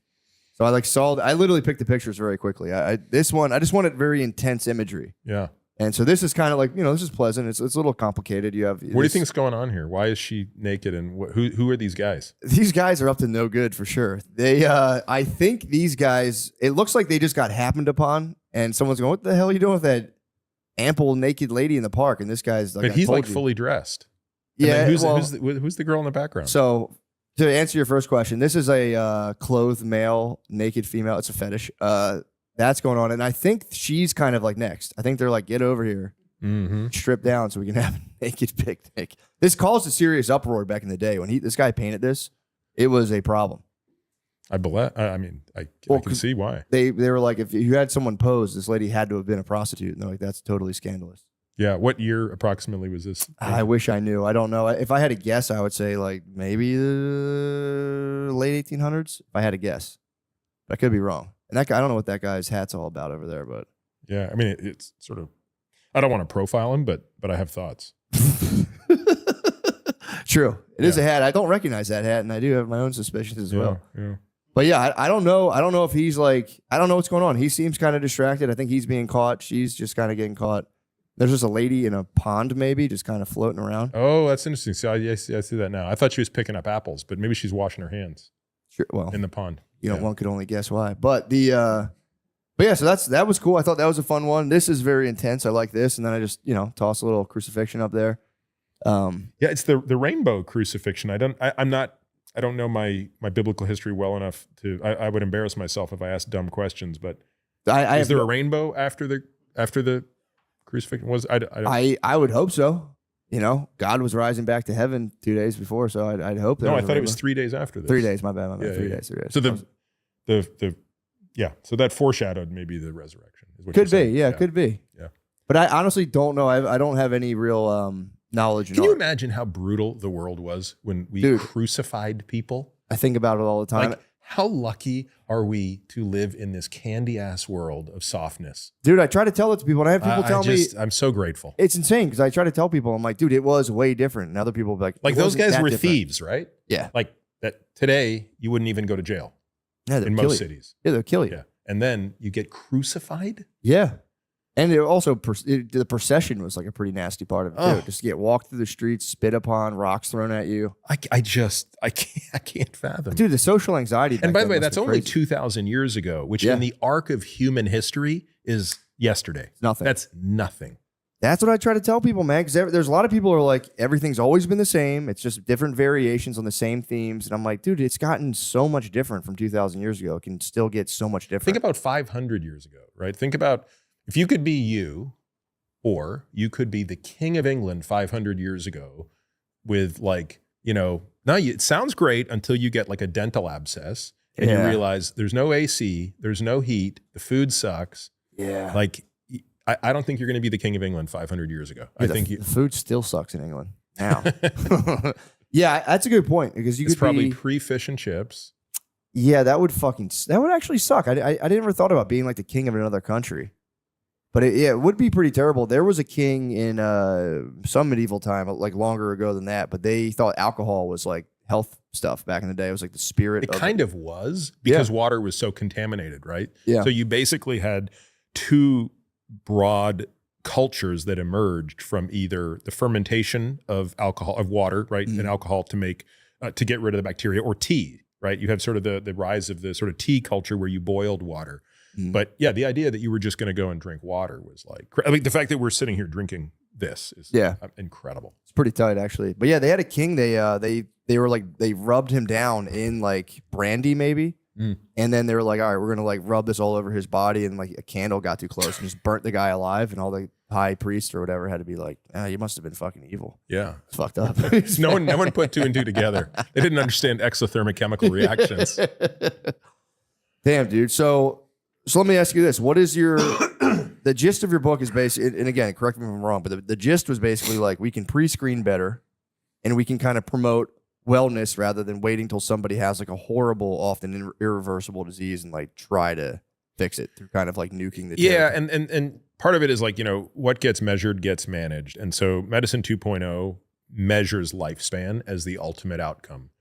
So I literally picked the pictures very quickly. This one I just wanted very intense imagery. Yeah. And so this is kind of like this is pleasant. It's a little complicated. What do you think's going on here? Why is she naked? And who are these guys? These guys are up to no good for sure. They I think these guys. It looks like they just got happened upon, and someone's going, "What the hell are you doing with that ample naked lady in the park?" And this guy's like, but he's like fully dressed. Yeah. Who's the girl in the background? So to answer your first question, this is a clothed male, naked female. It's a fetish. That's going on. And I think she's kind of like next. I think they're like, get over here, strip down so we can have a naked picnic. This caused a serious uproar back in the day. When this guy painted this, it was a problem. I can see why. They were like, if you had someone pose, this lady had to have been a prostitute. And they're like, that's totally scandalous. Yeah. What year approximately was this? I wish I knew. I don't know. If I had to guess, I would say like maybe the late 1800s. If I had to guess. But I could be wrong. And that guy, I don't know what that guy's hat's all about over there, but yeah, I mean, it's sort of. I don't want to profile him, but I have thoughts. True, it is a hat. I don't recognize that hat, and I do have my own suspicions as well. Yeah. But yeah, I don't know. I don't know if he's like. I don't know what's going on. He seems kind of distracted. I think he's being caught. She's just kind of getting caught. There's just a lady in a pond, maybe, just kind of floating around. Oh, that's interesting. So I see that now. I thought she was picking up apples, but maybe she's washing her hands Sure. Well, in the pond. you know, one could only guess why. But yeah, so that was cool. I thought that was a fun one. This is very intense. I like this, and then I just toss a little crucifixion up there. Yeah, it's the rainbow crucifixion. I don't know my biblical history well enough to. I would embarrass myself if I asked dumb questions. But is there a rainbow after the crucifixion? I would hope so. God was rising back to heaven 2 days before, so I'd hope. No, I thought it was 3 days after this. 3 days. My bad. Yeah, 3 days. 3 days. So so that foreshadowed maybe the resurrection. Is what could you're be. saying. Yeah, could be. Yeah. But I honestly don't know. I don't have any real knowledge. Can you imagine how brutal the world was when we crucified people? I think about it all the time. Like, how lucky are we to live in this candy-ass world of softness? Dude, I try to tell it to people, and I have people tell me. I'm so grateful. It's insane because I try to tell people, I'm like, dude, it was way different. And other people be like those guys were thieves, right? Yeah. Like that today, you wouldn't even go to jail in most cities. Yeah, they'll kill you. Yeah. And then you get crucified? Yeah. And it also, the procession was like a pretty nasty part of it, too. Just to get walked through the streets, spit upon, rocks thrown at you. I can't fathom. Dude, the social anxiety. And by the way, that's only 2,000 years ago, which in the arc of human history is yesterday. Nothing. That's nothing. That's what I try to tell people, man, because there's a lot of people who are like, everything's always been the same. It's just different variations on the same themes. And I'm like, dude, it's gotten so much different from 2,000 years ago. It can still get so much different. Think about 500 years ago, right? Think about if you could be you, or you could be the King of England 500 years ago with it sounds great until you get like a dental abscess and you realize there's no AC, there's no heat, the food sucks. Yeah. Like, I don't think you're going to be the King of England 500 years ago. Yeah, the food still sucks in England now. Yeah, that's a good point because it's probably pre-fish and chips. Yeah, that would actually suck. I didn't ever thought about being like the king of another country, but it would be pretty terrible. There was a king in some medieval time, like longer ago than that, but they thought alcohol was like health stuff back in the day. It was like the spirit. It kind of was because water was so contaminated, right? Yeah. So you basically had two broad cultures that emerged from either the fermentation of alcohol, of water, right, and alcohol to make to get rid of the bacteria, or tea, right? You have sort of the rise of the sort of tea culture where you boiled water. But yeah, the idea that you were just going to go and drink water was like, I mean, the fact that we're sitting here drinking this is incredible. It's pretty tight, actually. But yeah, they had a king. They were like, they rubbed him down in like brandy, maybe. And then they were like, all right, we're going to like rub this all over his body. And like a candle got too close and just burnt the guy alive. And all the high priest or whatever had to be like, you must have been fucking evil. Yeah. It's fucked up. no one put two and two together. They didn't understand exothermic chemical reactions. Damn, dude. So let me ask you this. What is the gist of your book is basically, and again, correct me if I'm wrong, but the gist was basically like, we can pre-screen better and we can kind of promote wellness rather than waiting till somebody has like a horrible, often irreversible disease and like try to fix it through kind of like nuking the territory. And part of it is like, what gets measured gets managed. And so Medicine 2.0 measures lifespan as the ultimate outcome,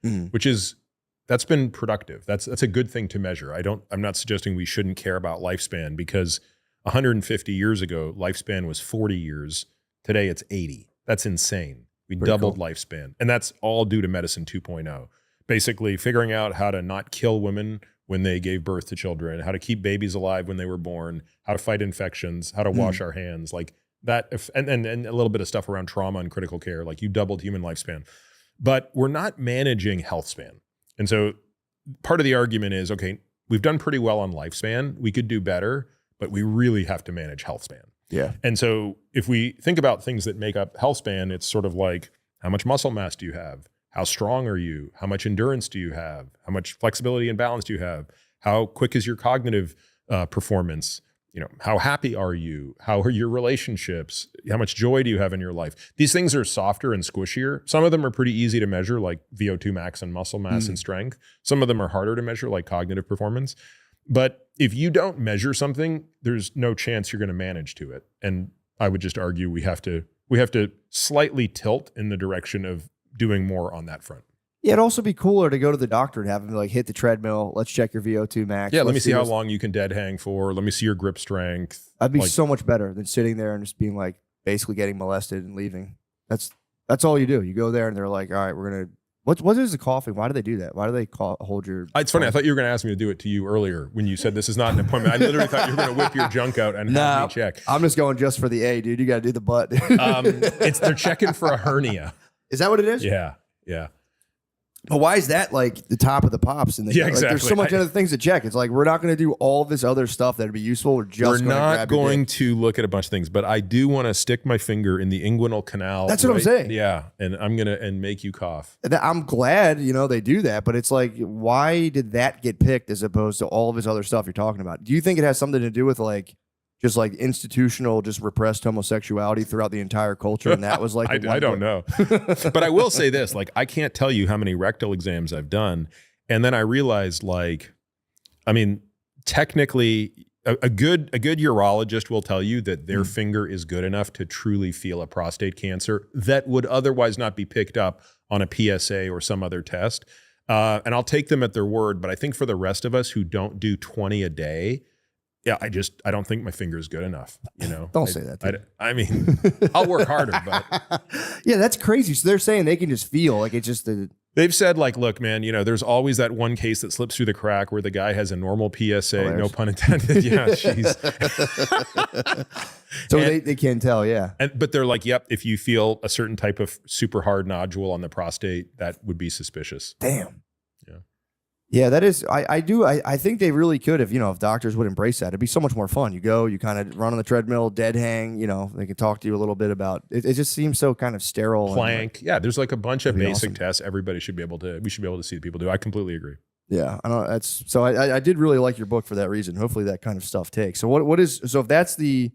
that's been productive. That's a good thing to measure. I'm not suggesting we shouldn't care about lifespan, because 150 years ago, lifespan was 40 years. Today it's 80. That's insane. We doubled lifespan. And that's all due to Medicine 2.0. Basically figuring out how to not kill women when they gave birth to children, how to keep babies alive when they were born, how to fight infections, how to wash our hands, like that, and a little bit of stuff around trauma and critical care. Like, you doubled human lifespan. But we're not managing health span. And so part of the argument is, okay, we've done pretty well on lifespan. We could do better, but we really have to manage health span. Yeah. And so if we think about things that make up health span, it's sort of like, how much muscle mass do you have? How strong are you? How much endurance do you have? How much flexibility and balance do you have? How quick is your cognitive performance? How happy are you? How are your relationships? How much joy do you have in your life? These things are softer and squishier. Some of them are pretty easy to measure, like VO2 max and muscle mass and strength. Some of them are harder to measure, like cognitive performance. But if you don't measure something, there's no chance you're going to manage to it. And I would just argue we have to slightly tilt in the direction of doing more on that front. Yeah, it'd also be cooler to go to the doctor and have him like hit the treadmill. Let's check your VO2 max. Yeah, let me see how long you can dead hang for. Let me see your grip strength. I'd be so much better than sitting there and just being like, basically getting molested and leaving. That's all you do. You go there and they're like, all right, we're gonna. What is the coughing? Why do they do that? Why do they hold your? It's funny. I thought you were going to ask me to do it to you earlier when you said this is not an appointment. I literally thought you were going to whip your junk out and have me check. I'm just going just for the A, dude. You got to do the butt. They're checking for a hernia. Is that what it is? Yeah. But why is that like the top of the pops? And exactly. There's so much other things to check. It's like we're not going to do all this other stuff that'd be useful. We're not going to look at a bunch of things, but I do want to stick my finger in the inguinal canal. That's what I'm saying. Yeah, and I'm gonna make you cough. I'm glad they do that, but it's like, why did that get picked as opposed to all of his other stuff you're talking about? Do you think it has something to do with like just like institutional, just repressed homosexuality throughout the entire culture? And that was like, I don't know. But I will say this, like, I can't tell you how many rectal exams I've done. And then I realized, like, I mean, technically a good urologist will tell you that their finger is good enough to truly feel a prostate cancer that would otherwise not be picked up on a PSA or some other test. And I'll take them at their word. But I think for the rest of us who don't do 20 a day, yeah, I don't think my finger is good enough. Don't say that. I mean, I'll work harder, but yeah, that's crazy. So they're saying they can just feel like it's just they've said, like, look, man, there's always that one case that slips through the crack where the guy has a normal PSA, no pun intended. Yeah, jeez. So they can tell, yeah. But they're like, yep, if you feel a certain type of super hard nodule on the prostate, that would be suspicious. Damn. Yeah, that is. I think they really could if doctors would embrace that. It'd be so much more fun. You go, you kind of run on the treadmill, dead hang. They can talk to you a little bit about it. It just seems so kind of sterile. Plank. Yeah, there's like a bunch of basic tests. Everybody should be able to. We should be able to see the people do. I completely agree. Yeah, I know. I did really like your book for that reason. Hopefully that kind of stuff takes. So if that's the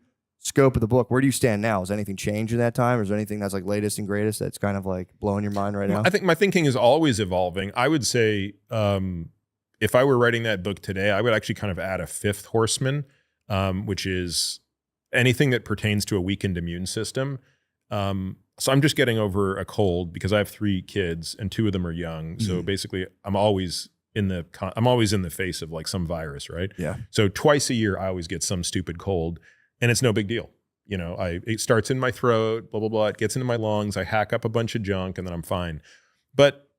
scope of the book, where do you stand now? Has anything changed in that time, or is there anything that's like latest and greatest that's kind of like blowing your mind right now? I think my thinking is always evolving. I would say if I were writing that book today, I would actually kind of add a fifth horseman, which is anything that pertains to a weakened immune system. So I'm just getting over a cold because I have 3 kids and 2 of them are young. So basically I'm always in the face of like some virus, right? Yeah. So twice a year I always get some stupid cold. And it's no big deal. It starts in my throat, blah, blah, blah. It gets into my lungs. I hack up a bunch of junk and then I'm fine. But,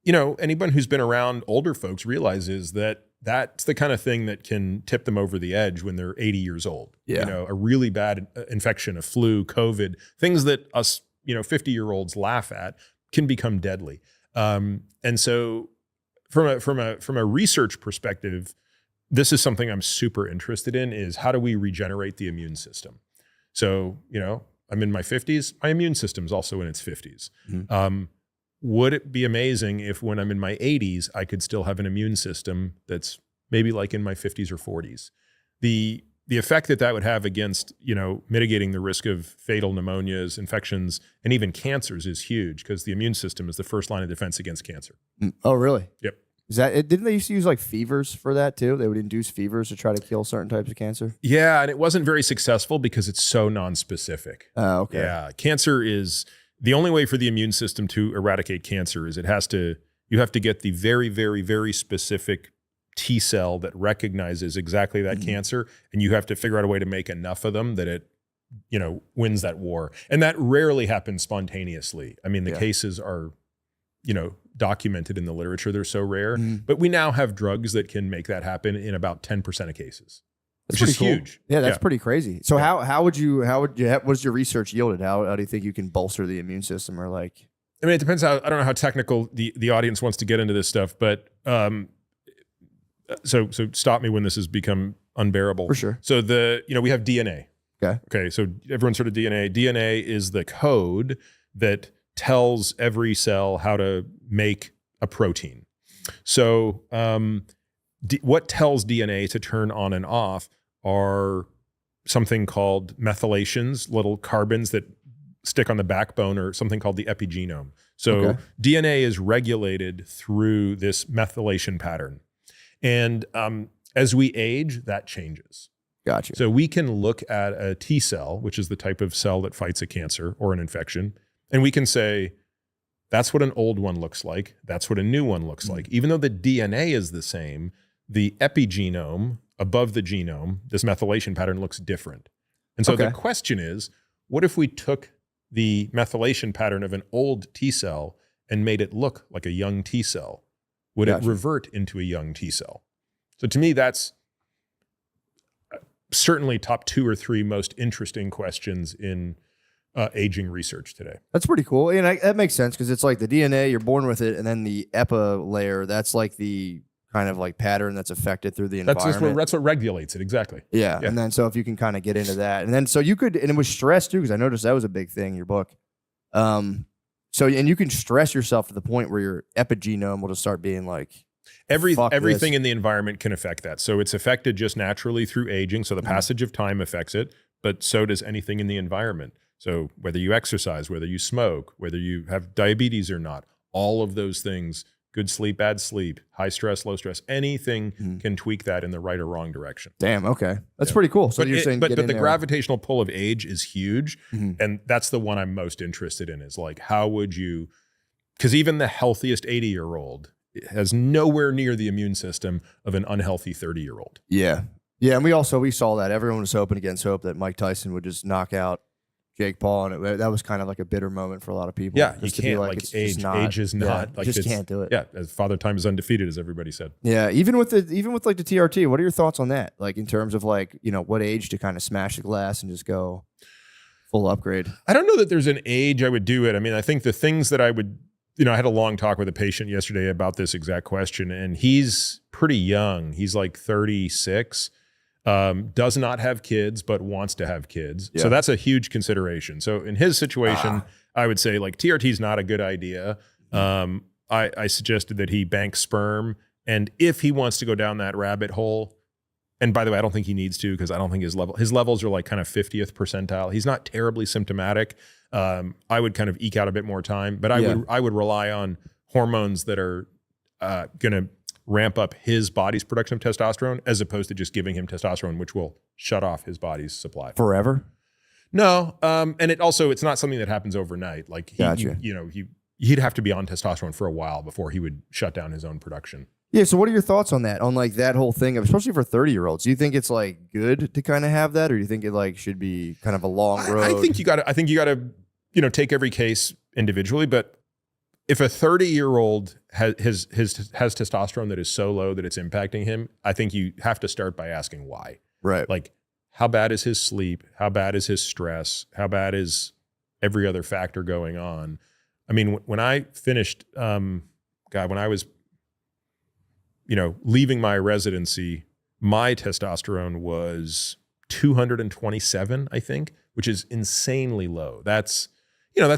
anyone who's been around older folks realizes that that's the kind of thing that can tip them over the edge when they're 80 years old. Yeah. A really bad infection, a flu, COVID, things that us, 50-year-olds laugh at can become deadly. And so from a research perspective, this is something I'm super interested in, is how do we regenerate the immune system? So, I'm in my 50s. My immune system's also in its 50s. Would it be amazing if when I'm in my 80s, I could still have an immune system that's maybe like in my 50s or 40s? The effect that would have against, mitigating the risk of fatal pneumonias, infections, and even cancers is huge, because the immune system is the first line of defense against cancer. Oh, really? Yep. Is that it? Didn't they used to use like fevers for that too? They would induce fevers to try to kill certain types of cancer. Yeah, and it wasn't very successful because it's so non-specific. Oh, okay. Yeah, cancer is the only way for the immune system to eradicate cancer is you have to get the very, very, very specific T cell that recognizes exactly that cancer, and you have to figure out a way to make enough of them that it, wins that war. And that rarely happens spontaneously. I mean, the cases are, documented in the literature. They're so rare, but we now have drugs that can make that happen in about 10% of cases, which is huge. Yeah, that's pretty crazy. So what's your research yielded? How do you think you can bolster the immune system, or like? I mean, it depends I don't know how technical the audience wants to get into this stuff, but so stop me when this has become unbearable. For sure. So we have DNA. Okay. So everyone's heard of DNA. DNA is the code that tells every cell how to make a protein. So what tells DNA to turn on and off are something called methylations, little carbons that stick on the backbone, or something called the epigenome. So DNA is regulated through this methylation pattern. And as we age, that changes. Gotcha. So we can look at a T cell, which is the type of cell that fights a cancer or an infection, and we can say, that's what an old one looks like. That's what a new one looks like. Even though the DNA is the same, the epigenome above the genome, this methylation pattern looks different. And so the question is, what if we took the methylation pattern of an old T cell and made it look like a young T cell? Would it revert into a young T cell? So to me, that's certainly top 2 or 3 most interesting questions in aging research today. That's pretty cool. And that makes sense because it's like the DNA, you're born with it, and then the epi layer, that's like the kind of like pattern that's affected through the environment. That's what regulates it, exactly. Yeah. And then so if you can kind of get into that. And then so you could, and it was stress too, because I noticed that was a big thing in your book. So, and you can stress yourself to the point where your epigenome will just start being like, everything in the environment can affect that. So it's affected just naturally through aging. So the passage of time affects it, but so does anything in the environment. So whether you exercise, whether you smoke, whether you have diabetes or not, all of those things, good sleep, bad sleep, high stress, low stress, anything can tweak that in the right or wrong direction. Damn, okay. That's pretty cool. So you're saying but the gravitational pull of age is huge. And that's the one I'm most interested in is like, how would you, because even the healthiest 80-year-old has nowhere near the immune system of an unhealthy 30-year-old. Yeah. Yeah, and we saw that. Everyone was hoping against hope that Mike Tyson would just knock out Jake Paul, and that was kind of like a bitter moment for a lot of people. Yeah, you can't, like age is not, like just can't do it. Yeah, as Father Time is undefeated, as everybody said. Yeah, even with like the TRT, what are your thoughts on that? Like in terms of like, what age to kind of smash the glass and just go full upgrade? I don't know that there's an age I would do it. I mean, I think the things that I would, I had a long talk with a patient yesterday about this exact question, and he's pretty young. He's like 36. Does not have kids, but wants to have kids. Yeah. So that's a huge consideration. So in his situation, I would say like TRT is not a good idea. I suggested that he bank sperm. And if he wants to go down that rabbit hole, and by the way, I don't think he needs to, because I don't think his levels are like kind of 50th percentile. He's not terribly symptomatic. I would kind of eke out a bit more time, but I would rely on hormones that are going to ramp up his body's production of testosterone, as opposed to just giving him testosterone, which will shut off his body's supply forever. No, and it's not something that happens overnight. Like he'd have to be on testosterone for a while before he would shut down his own production. Yeah. So what are your thoughts on that? On like that whole thing, especially for 30-year-olds? Do you think it's like good to kind of have that, or do you think it like should be kind of a long road? I think you got to take every case individually, but if a 30-year-old has testosterone that is so low that it's impacting him, I think you have to start by asking why. Right. Like, how bad is his sleep? How bad is his stress? How bad is every other factor going on? I mean, when I finished, when I was, leaving my residency, my testosterone was 227, I think, which is insanely low. That's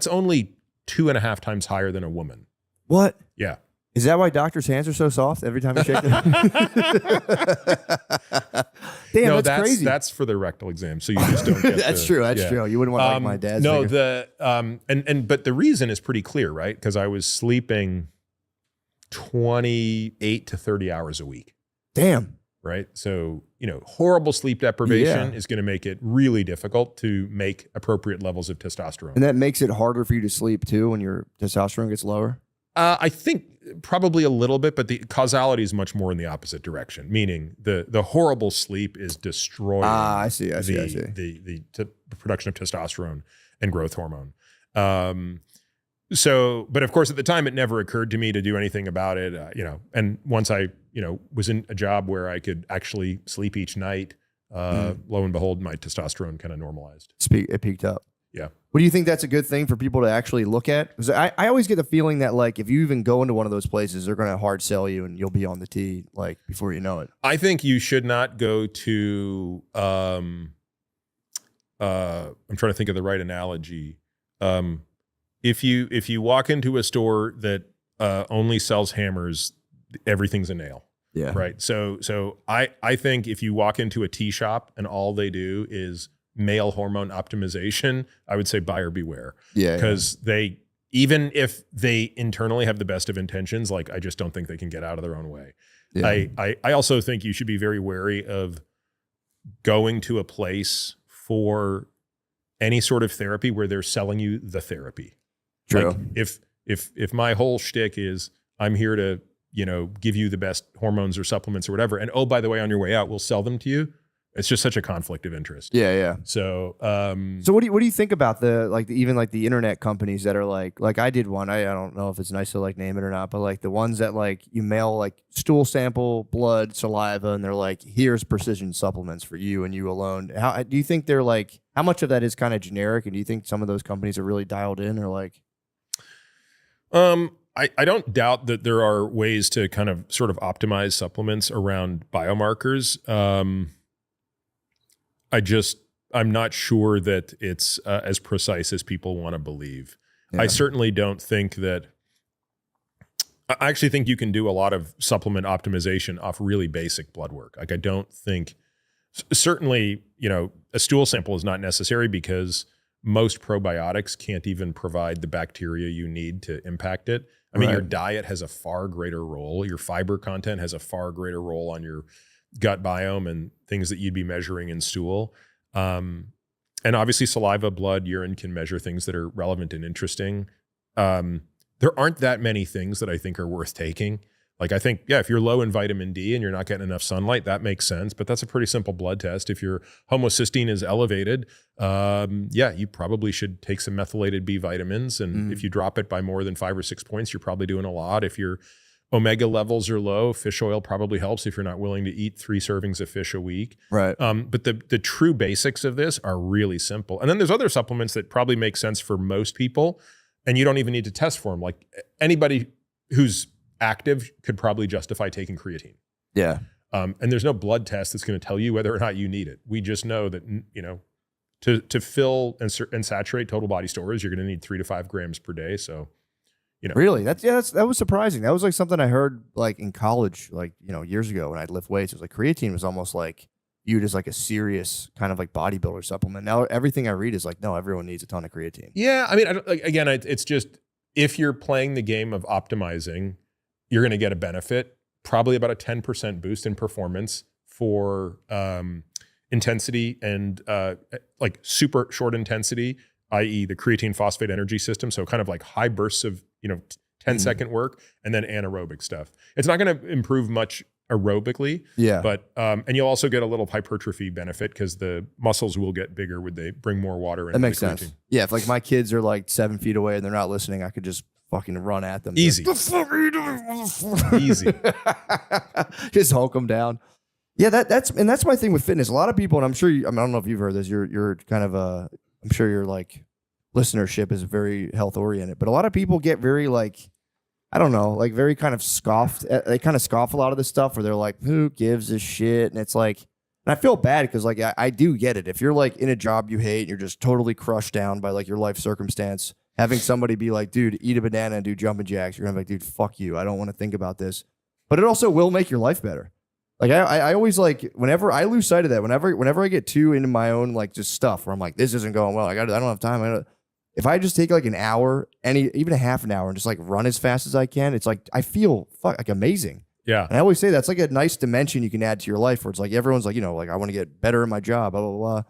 only 2.5 times higher than a woman. What? Yeah. Is that why doctors' hands are so soft every time you shake them? Damn, no, that's crazy. That's for the rectal exam, so you just don't get That's true. That's true. You wouldn't want like my dad's No, finger. But the reason is pretty clear, right? Because I was sleeping 28 to 30 hours a week. Damn. Right? So, horrible sleep deprivation is going to make it really difficult to make appropriate levels of testosterone. And that makes it harder for you to sleep too when your testosterone gets lower? I think probably a little bit, but the causality is much more in the opposite direction, meaning the horrible sleep is destroying I see. The production of testosterone and growth hormone. But of course, at the time, it never occurred to me to do anything about it, and once I, was in a job where I could actually sleep each night, lo and behold, my testosterone kind of normalized. It peaked up. Yeah. What do you think that's a good thing for people to actually look at? Because I always get the feeling that like if you even go into one of those places, they're going to hard sell you and you'll be on the tee like before you know it. I think you should not go to, I'm trying to think of the right analogy. If you walk into a store that only sells hammers, everything's a nail. Yeah. Right. So I think if you walk into a tea shop and all they do is male hormone optimization, I would say buyer beware. Yeah. Because they, even if they internally have the best of intentions, like I just don't think they can get out of their own way. Yeah. I also think you should be very wary of going to a place for any sort of therapy where they're selling you the therapy. True. Like if my whole shtick is I'm here to, give you the best hormones or supplements or whatever, and oh, by the way, on your way out, we'll sell them to you. It's just such a conflict of interest. Yeah. So, So what do you think about even the internet companies that are like I did one. I don't know if it's nice to like name it or not, but like the ones that like you mail like stool sample, blood, saliva, and they're like, here's precision supplements for you and you alone. How do you think they're like? How much of that is kind of generic, and do you think some of those companies are really dialed in or like? I don't doubt that there are ways to kind of sort of optimize supplements around biomarkers. I'm not sure that it's as precise as people want to believe. Yeah. I certainly don't think that. I actually think you can do a lot of supplement optimization off really basic blood work. Like I don't think, certainly, a stool sample is not necessary because most probiotics can't even provide the bacteria you need to impact it. I mean, your diet has a far greater role. Your fiber content has a far greater role on your gut biome and things that you'd be measuring in stool. And obviously saliva, blood, urine can measure things that are relevant and interesting. There aren't that many things that I think are worth taking. Like I think, if you're low in vitamin D and you're not getting enough sunlight, that makes sense, but that's a pretty simple blood test. If your homocysteine is elevated, you probably should take some methylated B vitamins. And if you drop it by more than 5 or 6 points, you're probably doing a lot. If your omega levels are low, fish oil probably helps if you're not willing to eat 3 servings of fish a week. Right. But the true basics of this are really simple. And then there's other supplements that probably make sense for most people, and you don't even need to test for them. Like anybody who's active could probably justify taking creatine. Yeah. And there's no blood test that's going to tell you whether or not you need it. We just know that, to fill and saturate total body stores, you're going to need 3 to 5 grams per day. So, Really? That was surprising. That was like something I heard like in college, like, years ago when I'd lift weights. It was like creatine was almost like viewed as like a serious kind of like bodybuilder supplement. Now everything I read is like, no, everyone needs a ton of creatine. Yeah. I mean, again, it's just, if you're playing the game of optimizing, you're going to get a benefit, probably about a 10% boost in performance for intensity and like super short intensity, i.e. the creatine phosphate energy system. So kind of like high bursts of, 10-second work, and then anaerobic stuff. It's not going to improve much aerobically, but and you'll also get a little hypertrophy benefit because the muscles will get bigger when they bring more water in. That makes sense. Yeah, if like my kids are like 7 feet away and they're not listening, I could just fucking run at them. Easy. What the fuck are you doing? Easy. Just hulk them down. Yeah, that's my thing with fitness. A lot of people, and I'm sure I don't know if you've heard this. You're kind of I'm sure you're like listenership is very health oriented, but a lot of people get very like, I don't know, like very kind of scoffed. They kind of scoff a lot of this stuff where they're like, who gives a shit? And it's like, and I feel bad because like I do get it. If you're like in a job you hate and you're just totally crushed down by like your life circumstance, having somebody be like, dude, eat a banana and do jumping jacks, you're gonna be like, dude, fuck you. I don't want to think about this. But it also will make your life better. Like I always like, whenever I lose sight of that, whenever I get too into my own like just stuff where I'm like, this isn't going well, I don't have time. If I just take like an hour, even a half an hour, and just like run as fast as I can, it's like I feel like amazing. Yeah. And I always say that's like a nice dimension you can add to your life where it's like everyone's like, like I want to get better in my job, blah, blah, blah.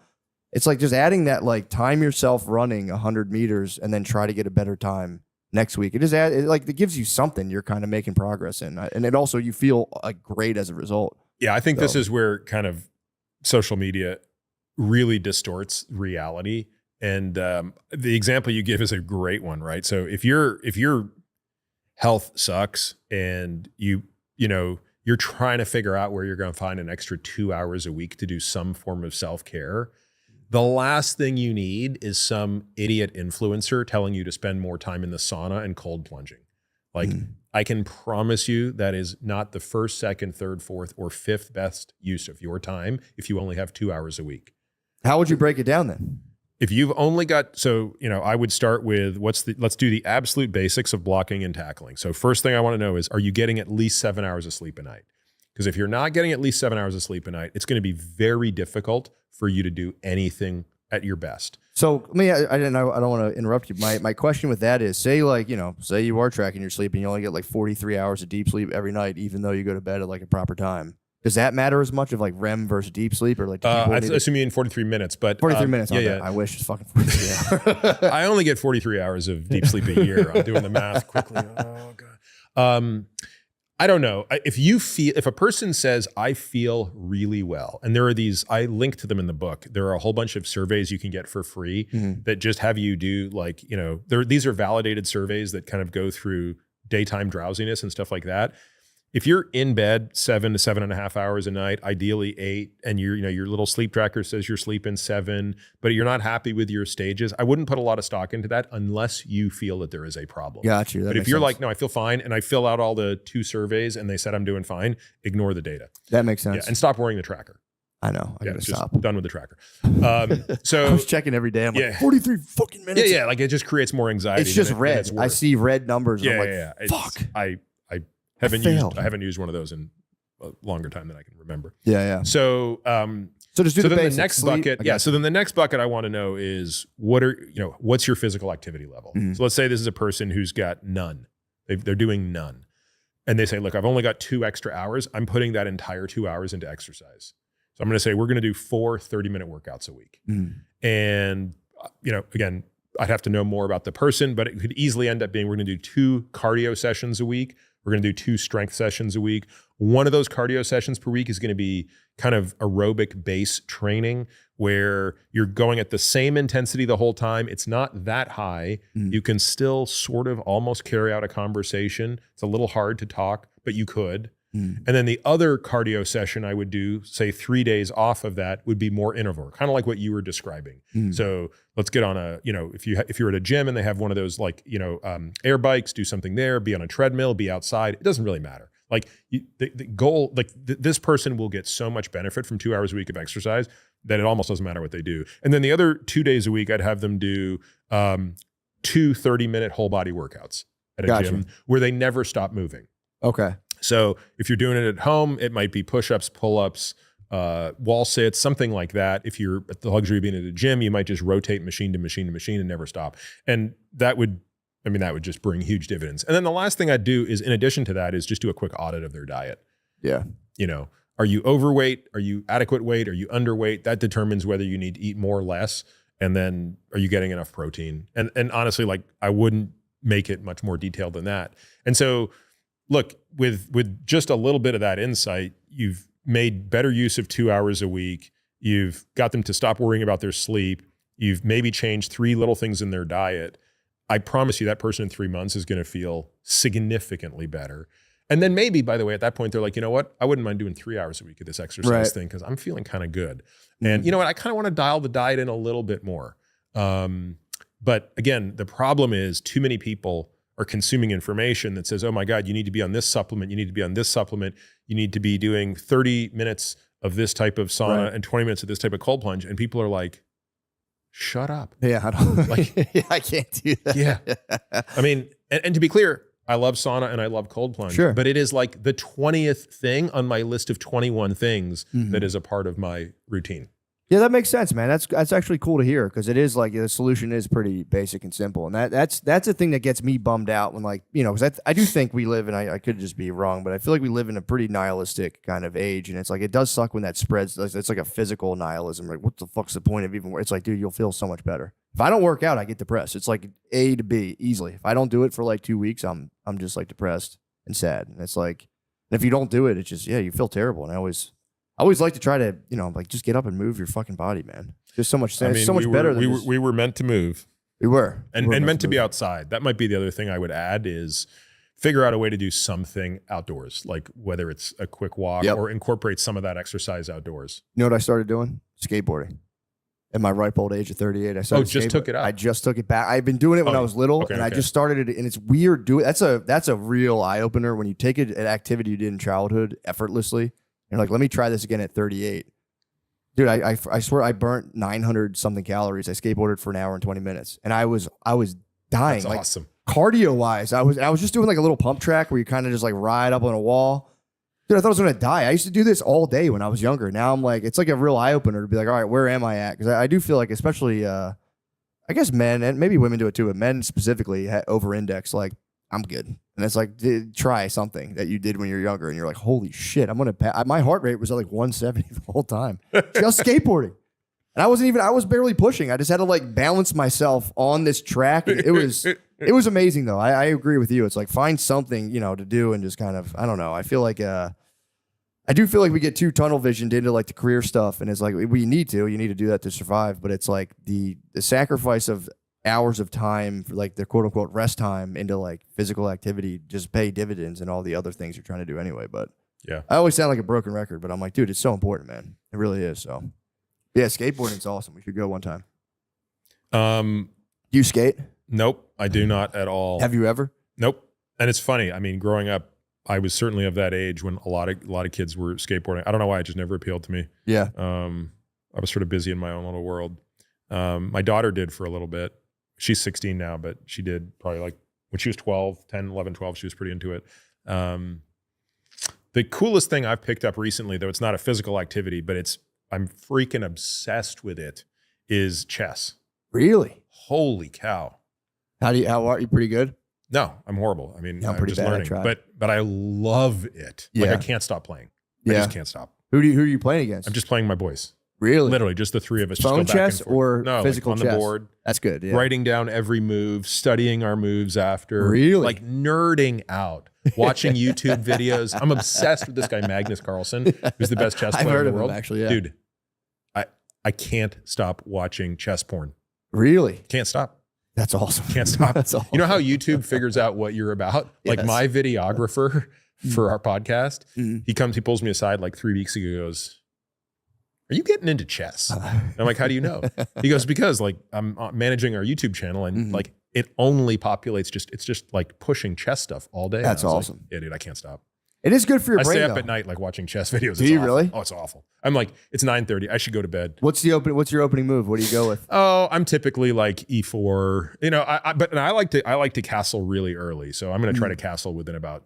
It's like just adding that, like time yourself running 100 meters and then try to get a better time next week. It gives you something you're kind of making progress in. And it also, you feel like great as a result. Yeah. I think this is where kind of social media really distorts reality. And the example you give is a great one, right? So if your health sucks and you're trying to figure out where you're going to find an extra 2 hours a week to do some form of self-care, the last thing you need is some idiot influencer telling you to spend more time in the sauna and cold plunging. Like, I can promise you that is not the first, second, third, fourth, or fifth best use of your time if you only have 2 hours a week. How would you break it down then? If you've only got, I would start with let's do the absolute basics of blocking and tackling. So first thing I want to know is, are you getting at least 7 hours of sleep a night? Because if you're not getting at least 7 hours of sleep a night, it's going to be very difficult for you to do anything at your best. So I don't want to interrupt you. My question with that is, say you are tracking your sleep and you only get like 43 hours of deep sleep every night, even though you go to bed at like a proper time. Does that matter as much of like REM versus deep sleep, or like? I assume you mean 43 minutes, but 43 minutes. Yeah. I wish it's fucking 43 hours. I only get 43 hours of deep sleep a year. I'm doing the math quickly. Oh god. I don't know. If a person says, I feel really well, and there are these, I link to them in the book. There are a whole bunch of surveys you can get for free that just have you do like, these are validated surveys that kind of go through daytime drowsiness and stuff like that. If you're in bed 7 to 7.5 hours a night, ideally 8, and your little sleep tracker says you're sleeping 7, but you're not happy with your stages, I wouldn't put a lot of stock into that unless you feel that there is a problem. Got you. But if you're like, no, I feel fine, and I fill out all the 2 surveys and they said I'm doing fine, ignore the data. That makes sense. Yeah, and stop wearing the tracker. I know. I gotta just stop. done with the tracker. So I was checking every day. I'm like, 43 fucking minutes. Yeah, like it just creates more anxiety. It's just red. It's I see red numbers. And I'm like, yeah. fuck. I haven't used one of those in a longer time than I can remember. Yeah. So just do so the then basics. the next Sleep, bucket, so then the next bucket I want to know is what's your physical activity level? So let's say this is a person who's got none. They're doing none. And they say, look, I've only got 2 extra hours. I'm putting that entire 2 hours into exercise. So I'm going to say we're going to do 4 30-minute workouts a week. And again, I'd have to know more about the person, but it could easily end up being we're going to do 2 cardio sessions a week. We're going to do 2 strength sessions a week. One of those cardio sessions per week is going to be kind of aerobic base training where you're going at the same intensity the whole time. It's not that high. You can still sort of almost carry out a conversation. It's a little hard to talk, but you could. And then the other cardio session I would do, say 3 days off of that, would be more interval, kind of like what you were describing. So let's get on a, if you're at a gym and they have one of those like, air bikes, do something there, be on a treadmill, be outside. It doesn't really matter. Like the goal, like this person will get so much benefit from 2 hours a week of exercise that it almost doesn't matter what they do. And then the other 2 days a week, I'd have them do 2 30-minute whole body workouts at a gym where they never stop moving. Okay. So if you're doing it at home, it might be push-ups, pull-ups, wall sits, something like that. If you're at the luxury of being at a gym, you might just rotate machine to machine to machine and never stop. And that would just bring huge dividends. And then the last thing I'd do is, in addition to that, is just do a quick audit of their diet. Yeah. Are you overweight? Are you adequate weight? Are you underweight? That determines whether you need to eat more or less. And then are you getting enough protein? And honestly, like I wouldn't make it much more detailed than that. And so look, with just a little bit of that insight, you've made better use of 2 hours a week. You've got them to stop worrying about their sleep. You've maybe changed 3 little things in their diet. I promise you that person in 3 months is going to feel significantly better. And then maybe, by the way, at that point, they're like, you know what? I wouldn't mind doing 3 hours a week of this exercise thing because I'm feeling kind of good. And you know what? I kind of want to dial the diet in a little bit more. But again, the problem is too many people are consuming information that says, oh my God, you need to be on this supplement. You need to be on this supplement. You need to be doing 30 minutes of this type of sauna and 20 minutes of this type of cold plunge. And people are like, shut up. Yeah, I don't like. I can't do that. Yeah. I mean, and to be clear, I love sauna and I love cold plunge. Sure. But it is like the 20th thing on my list of 21 things that is a part of my routine. Yeah, that makes sense, man. That's actually cool to hear because it is like the solution is pretty basic and simple, and that's the thing that gets me bummed out when because I do think we live, and I could just be wrong, but I feel like we live in a pretty nihilistic kind of age, and it's like it does suck when that spreads. It's like a physical nihilism. Like, what the fuck's the point of even? It's like, dude, you'll feel so much better if I don't work out. I get depressed. It's like A to B easily. If I don't do it for like 2 weeks, I'm just like depressed and sad, and it's like, and if you don't do it, it's just you feel terrible, and I always like to try to, like just get up and move your fucking body, man. There's so much, so much better than we were meant to move. We were. And meant to be outside. That might be the other thing I would add is figure out a way to do something outdoors, like whether it's a quick walk or incorporate some of that exercise outdoors. You know what I started doing? Skateboarding. At my ripe old age of 38, I started. Took it up. I just took it back. I've been doing it when I was little, I just started it, and it's weird. That's a real eye opener when you take an activity you did in childhood effortlessly. And like, let me try this again at 38. Dude, I swear I burnt 900 something calories. I skateboarded for an hour and 20 minutes. And I was dying. That's awesome. Cardio wise, I was just doing like a little pump track where you kind of just like ride up on a wall. Dude, I thought I was going to die. I used to do this all day when I was younger. Now I'm like, it's like a real eye opener to be like, all right, where am I at? Because I do feel like, especially, I guess men and maybe women do it too, but men specifically over index, like, I'm good. And it's like, try something that you did when you were younger. And you're like, holy shit, my heart rate was at like 170 the whole time. Just skateboarding. And I was barely pushing. I just had to like balance myself on this track. And it It was amazing though. I agree with you. It's like find something, to do and just kind of, I don't know. I feel like I do feel like we get too tunnel visioned into like the career stuff, and it's like you need to do that to survive. But it's like the sacrifice of hours of time for like the quote unquote rest time into like physical activity just pay dividends and all the other things you're trying to do anyway. But Yeah. I always sound like a broken record, but I'm like, dude, it's so important, man. It really is. So yeah, skateboarding's awesome. We should go one time. Do you skate? Nope, I do not at all. Have you ever? Nope. And it's funny. I mean, growing up, I was certainly of that age when a lot of kids were skateboarding. I don't know why it just never appealed to me. Yeah. I was sort of busy in my own little world. My daughter did for a little bit. She's 16 now, but she did probably like when she was 12, 10, 11, 12, she was pretty into it. The coolest thing I've picked up recently, though it's not a physical activity, but I'm freaking obsessed with it, is chess. Really? Holy cow. How are you? Pretty good? No, I'm horrible. I mean, Yeah, I'm I'm pretty just bad. I learning, tried. but I love it. Yeah. Like I can't stop playing. I Yeah. just can't stop. Who are you playing against? I'm just playing my boys. really Literally, just the three of us. just phone go back chess and forth. or No, physical like on chess? the board, That's good. Yeah. writing down every move, studying our moves after. Really? Like nerding out, watching YouTube videos. I'm obsessed with this guy, Magnus Carlsen, who's the best chess I've player heard in of the him, world. actually, yeah. Dude, I can't stop watching chess porn. Really? Can't stop. That's awesome. Can't stop. That's awesome. You know how YouTube figures out what you're about? Like Yes. my videographer for our podcast, Mhm. he pulls me aside like 3 weeks ago, goes, "Are you getting into chess?" And I'm like, "How do you know?" He goes, "Because like I'm managing our YouTube channel and Mhm. like it only populates it's just like pushing chess stuff all day." And That's I was like, awesome. yeah, dude, I can't stop. It is good for your I brain. stay up though. at night like watching chess videos. Do It's you awful. really? Oh, it's awful. I'm like, it's 9:30. I should go to bed. What's your opening move? What do you go with? Oh, I'm typically like E4. You know, I like to castle really early. So I'm going to try to castle within about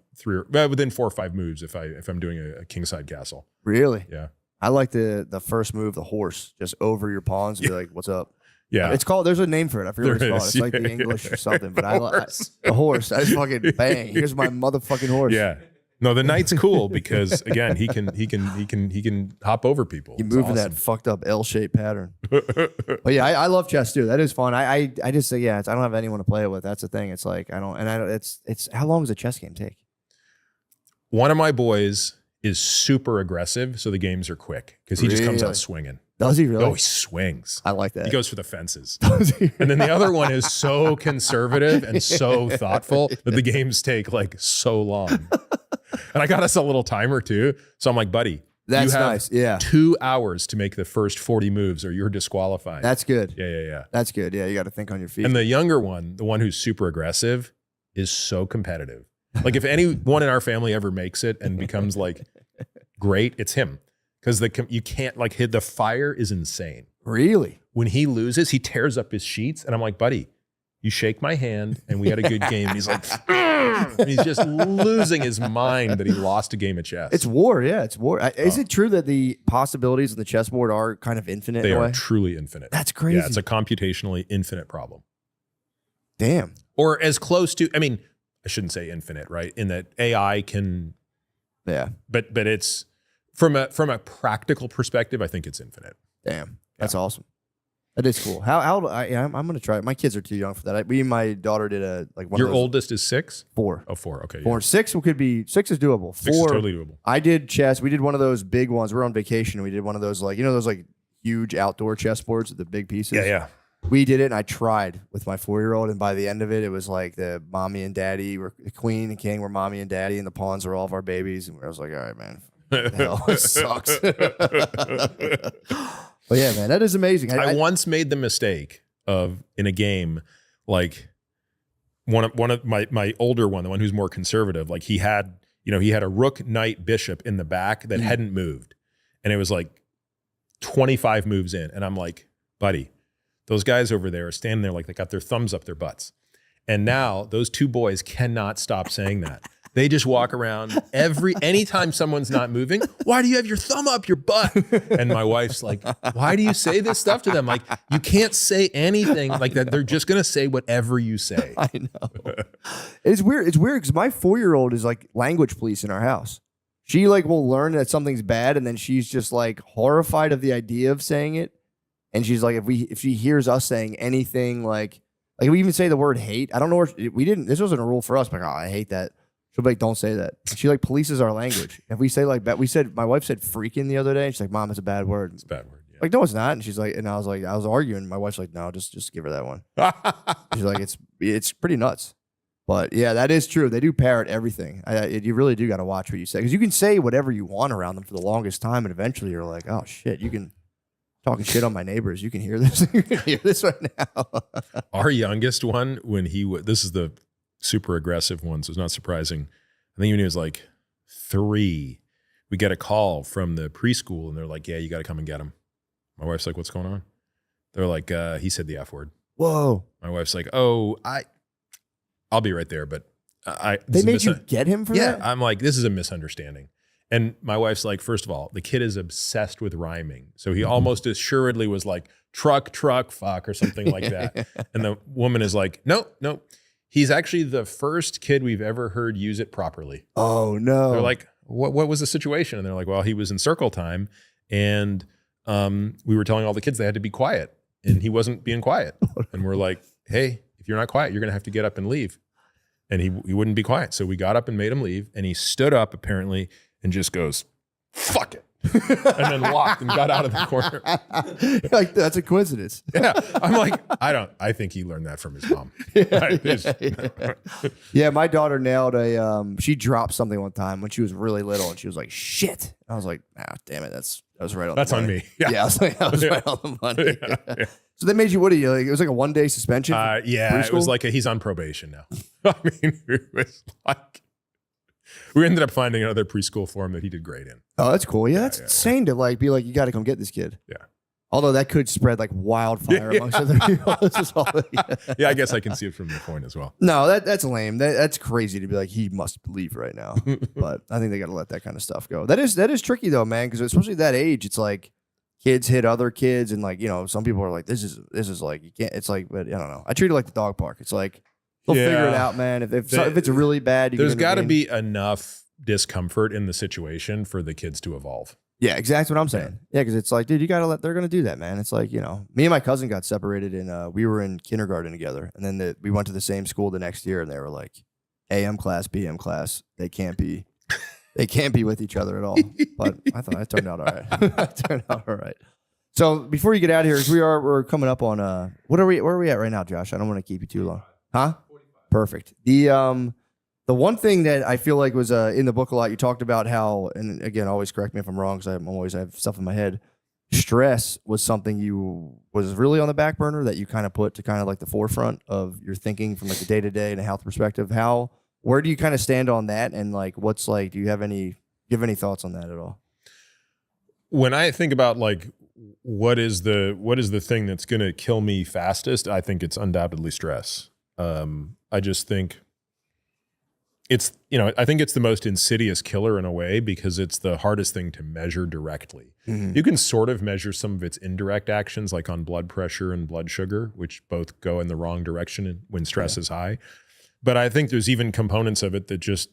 within 4 or 5 moves if I'm doing a kingside castle. Really? Yeah. I like the first move, the horse, just over your pawns and be like, "What's up?" Yeah. It's called. There's a name for it. I forget what There it's called. is, It's like yeah, the English yeah. or something. But Horse. the horse. I just fucking bang. Here's my motherfucking horse. Yeah. No, the knight's cool because again, he can hop over people. You It's move in awesome. that fucked up L-shaped pattern. But yeah, I love chess too. That is fun. I just say I don't have anyone to play it with. That's the thing. It's like I don't. It's how long does a chess game take? One of my boys is super aggressive, so the games are quick because he just comes Really? out swinging. Does he really? Oh, he swings. I like that. He goes for the fences. Does he? And then the other one is so conservative and so thoughtful that the games take like so long. And I got us a little timer too. So I'm like, buddy, That's you have nice. Yeah, 2 hours to make the first 40 moves or you're disqualified. that's good. Yeah. That's good. Yeah, you got to think on your feet. And the younger one, the one who's super aggressive, is so competitive. Like if anyone in our family ever makes it and becomes like great, it's him. Because you can't like hit the fire is insane. Really? When he loses, he tears up his sheets, and I'm like, buddy, you shake my hand, and we had a good game. And he's like, and he's just losing his mind that he lost a game of chess. It's war. Yeah, it's war. Is it true that the possibilities on the chessboard are kind of infinite? They in a are way? truly infinite. That's crazy. Yeah, it's a computationally infinite problem, Damn. or as close to. I mean, I shouldn't say infinite, right? In that AI can, Yeah. but it's from a practical perspective, I think it's infinite. Damn. That's awesome. That is cool. I'm gonna try it. My kids are too young for that. Me and my daughter did one Your of those, oldest is 6? 4. Oh, 4. Okay. 4. Yeah. 6 six is doable. 6 is 4. totally doable. I did chess. We did one of those big ones. We were on vacation. We did one of those those huge outdoor chess boards with the big pieces. Yeah. We did it, and I tried with my 4-year-old, and by the end of it, it was like the mommy and daddy were the queen and king were mommy and daddy, and the pawns were all of our babies. And I was like, all right, man, the hell, this sucks. But yeah, man, that is amazing. I once made the mistake of in a game, like one of my older one, the one who's more conservative, like he had a rook, knight, bishop in the back that hadn't moved. And it was like 25 moves in. And I'm like, buddy, those guys over there are standing there like they got their thumbs up their butts. And now those 2 boys cannot stop saying that. They just walk around anytime someone's not moving. Why do you have your thumb up your butt? And my wife's like, why do you say this stuff to them? Like, you can't say anything like that. They're just going to say whatever you say. I know. It's weird. It's weird because my 4-year-old is like language police in our house. She will learn that something's bad, and then she's just like horrified of the idea of saying it. And she's like, if she hears us saying anything like Like we even say the word hate. I don't know where we didn't. This wasn't a rule for us. Like, oh, I hate that. She'll be like, don't say that. She like polices our language. If we say like that, my wife said freaking the other day. And she's like, Mom, it's a bad word. It's a bad word. Yeah. Like, no, it's not. And she's like, and I was arguing. My wife's like, no, just give her that one. She's like, it's pretty nuts. But yeah, that is true. They do parrot everything. You really do got to watch what you say because you can say whatever you want around them for the longest time, and eventually you're like, oh shit, you can talking shit on my neighbors. You can hear this. You can hear this right now. Our youngest one, when this is the super aggressive one, so it's not surprising. I think when he was like 3, we get a call from the preschool, and they're like, yeah, you got to come and get him. My wife's like, what's going on? They're like, he said the F word. Whoa. My wife's like, oh, I'll be right there, but they made you get him for that? Yeah, I'm like, this is a misunderstanding. And my wife's like, first of all, the kid is obsessed with rhyming. So he almost assuredly was like, truck, fuck, or something like that. And the woman is like, nope. He's actually the first kid we've ever heard use it properly. Oh, no. They're like, what was the situation? And they're like, well, he was in circle time. And we were telling all the kids they had to be quiet. And he wasn't being quiet. And we're like, hey, if you're not quiet, you're going to have to get up and leave. And he wouldn't be quiet. So we got up and made him leave. And he stood up apparently and just goes, fuck it. And then walked and got out of the corner. Like, that's a coincidence. Yeah. I'm like, I think he learned that from his mom. Yeah, my daughter nailed she dropped something one time when she was really little and she was like, shit. I was like, damn it. That was right on That's the on money. me. Yeah, I was like, that was right on the money. Yeah. So they made you, what do you, like, it was like a 1-day suspension? Yeah, it was like he's on probation now. I mean, it was like, we ended up finding another preschool for him that he did great in. Oh, that's cool. Yeah, that's insane to like be like, you got to come get this kid. Yeah. Although that could spread like wildfire amongst other people. This is all, Yeah, I guess I can see it from your point as well. No, that's lame. That's crazy to be like, he must leave right now. But I think they got to let that kind of stuff go. That is tricky though, man, because especially that age, it's like kids hit other kids, and like, you know, some people are like, this is like, you can't. It's like, but I don't know. I treat it like the dog park. It's like, they'll figure it out, man. If it's really bad, there's got to be enough discomfort in the situation for the kids to evolve. Yeah, exactly what I'm saying. Yeah, because it's like, dude, you gotta they're gonna do that, man. It's like, you know, me and my cousin got separated, and we were in kindergarten together, and then we went to the same school the next year, and they were like, AM class, BM class, they can't be with each other at all. But I thought it turned out all right. So before you get out of here, 'cause we're coming up on where are we at right now, Josh? I don't want to keep you too long. Huh? 45. Perfect. The one thing that I feel like was in the book a lot, you talked about how, and again, always correct me if I'm wrong, because I have stuff in my head. Stress was something was really on the back burner that you kind of put to kind of like the forefront of your thinking from like the day to day and a health perspective. Where do you kind of stand on that? And like, what's like, do you have any thoughts on that at all? When I think about like, what is the thing that's going to kill me fastest? I think it's undoubtedly stress. I just think I think it's the most insidious killer in a way because it's the hardest thing to measure directly. Mm-hmm. You can sort of measure some of its indirect actions, like on blood pressure and blood sugar, which both go in the wrong direction when stress is high. But I think there's even components of it that just,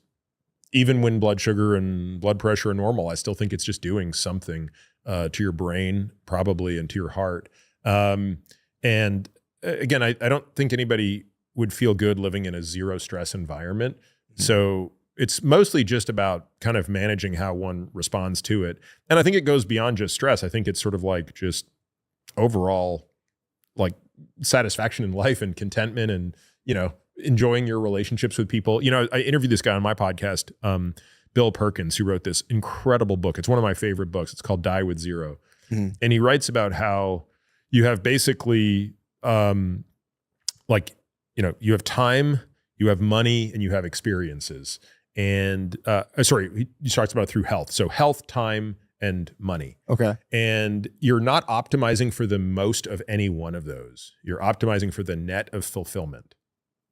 even when blood sugar and blood pressure are normal, I still think it's just doing something to your brain, probably, and to your heart. And again, I don't think anybody would feel good living in a zero stress environment. So it's mostly just about kind of managing how one responds to it. And I think it goes beyond just stress. I think it's sort of like just overall like satisfaction in life and contentment and, you know, enjoying your relationships with people. You know, I interviewed this guy on my podcast, Bill Perkins, who wrote this incredible book. It's one of my favorite books. It's called Die with Zero. Mm-hmm. And he writes about how you have basically like, you know, you have time, you have money, and you have experiences. And he talks about it through health. So health, time, and money. Okay. And you're not optimizing for the most of any one of those. You're optimizing for the net of fulfillment.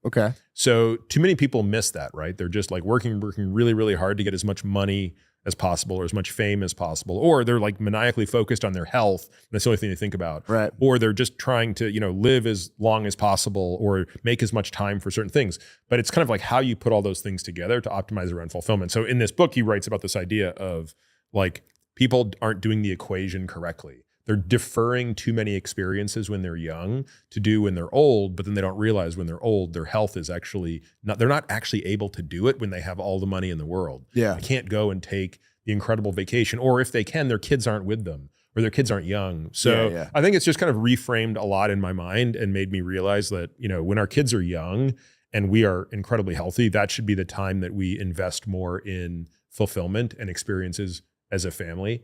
Okay. So too many people miss that, right? They're just like working really, really hard to get as much money as possible or as much fame as possible. Or they're like maniacally focused on their health. That's the only thing they think about. Right. Or they're just trying to, you know, live as long as possible or make as much time for certain things. But it's kind of like how you put all those things together to optimize around fulfillment. So in this book, he writes about this idea of like people aren't doing the equation correctly. they're deferring too many experiences when they're young to do when they're old, but then they don't realize when they're old, their health is actually not, they're not actually able to do it when they have all the money in the world. Yeah. They can't go and take the incredible vacation, or if they can, their kids aren't with them or their kids aren't young. So I think it's just kind of reframed a lot in my mind and made me realize that, you know, when our kids are young and we are incredibly healthy, that should be the time that we invest more in fulfillment and experiences as a family,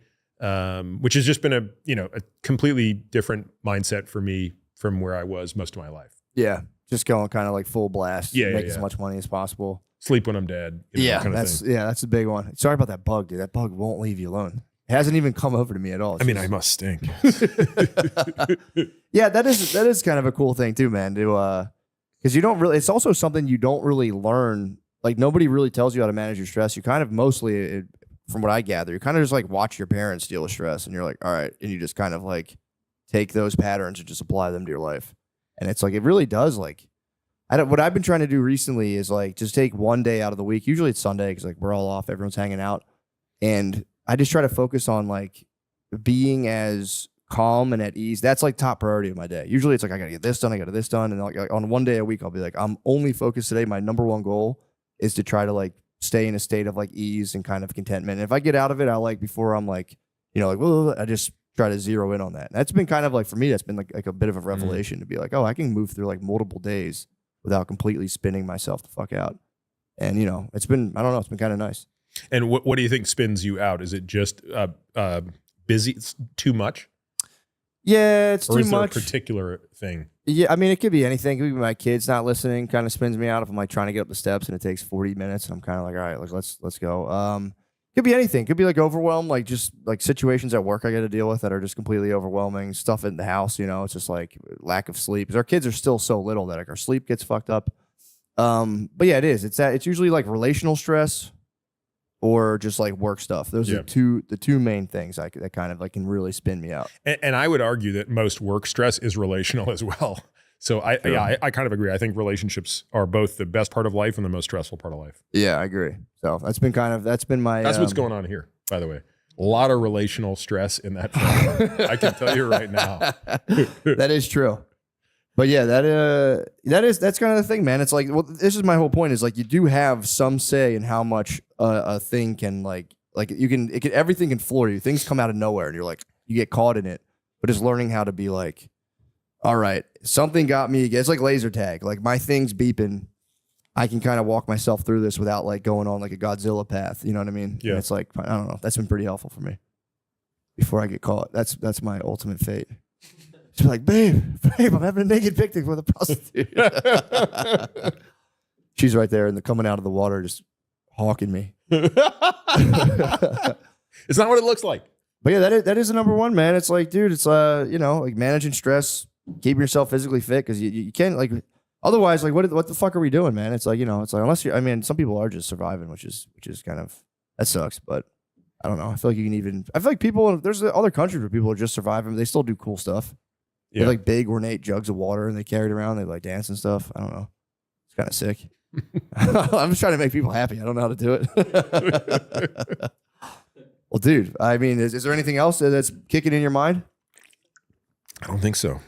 which has just been a completely different mindset for me from where I was most of my life. Yeah. Just going kind of like full blast. Yeah, Make yeah, as much money as possible. Sleep when I'm dead. You know, kind of thing. That's a big one. Sorry about that bug, dude. That bug won't leave you alone. It hasn't even come over to me at all. I mean, I must stink. Yeah, that is kind of a cool thing too, man. To because you don't really. It's also something you don't really learn. Like nobody really tells you how to manage your stress. You kind of mostly, from what I gather, you kind of just like watch your parents deal with stress, and you're like, all right, and you just kind of like take those patterns and just apply them to your life. And it's like it really does. Like, what I've been trying to do recently is like just take one day out of the week. Usually it's Sunday because like we're all off, everyone's hanging out, and I just try to focus on like being as calm and at ease. That's like top priority of my day. Usually it's like I gotta get this done, I gotta this done, and like on one day a week I'll be like, I'm only focused today. My number one goal is to try to like stay in a state of like ease and kind of contentment. And if I get out of it, I like before I'm like, you know, like well, I just try to zero in on that. And that's been kind of like for me, that's been like a bit of a revelation to be like, oh, I can move through like multiple days without completely spinning myself the fuck out. And you know, it's been it's been kind of nice. And what do you think spins you out? Is it just busy? It's too much? Yeah, it's or too is there much. a particular thing? Yeah, I mean, it could be anything. It could be my kids not listening, kind of spins me out. If I'm like trying to get up the steps and it takes 40 minutes, and I'm kind of like, all right, like let's go. Could be anything. Could be like overwhelmed, like just like situations at work I got to deal with that are just completely overwhelming. Stuff in the house, you know, it's just like lack of sleep. Because our kids are still so little that like our sleep gets fucked up. But yeah, it is. It's usually like relational stress or just like work stuff. Those are the two main things that kind of like can really spin me out. And I would argue that most work stress is relational as well. So I kind of agree. I think relationships are both the best part of life and the most stressful part of life. Yeah, I agree. So that's been my. That's what's going on here, by the way. A lot of relational stress in that film. I can tell you right now. That is true. But yeah, that's kind of the thing, man. It's like, well, this is my whole point is like you do have some say in how much a thing can everything can floor you. Things come out of nowhere and you're like, you get caught in it. But just learning how to be like, all right, something got me. It's like laser tag. Like my thing's beeping. I can kind of walk myself through this without like going on like a Godzilla path. You know what I mean? Yeah. And it's like, I don't know. That's been pretty helpful for me before I get caught. That's my ultimate fate. She's like, babe, I'm having a naked picnic with a prostitute. She's right there and coming out of the water, just hawking me. It's not what it looks like. But yeah, that is the number one, man. It's like, dude, it's like managing stress, keeping yourself physically fit because you can't like otherwise like what the fuck are we doing, man? It's like it's like unless I mean some people are just surviving, which is kind of that sucks, but I don't know. I feel like people there's other countries where people are just surviving, but they still do cool stuff. Yeah. They're like big ornate jugs of water and they carry it around. They like dance and stuff. I don't know. It's kind of sick. I'm just trying to make people happy. I don't know how to do it. Well, dude, I mean, is there anything else that's kicking in your mind? I don't think so.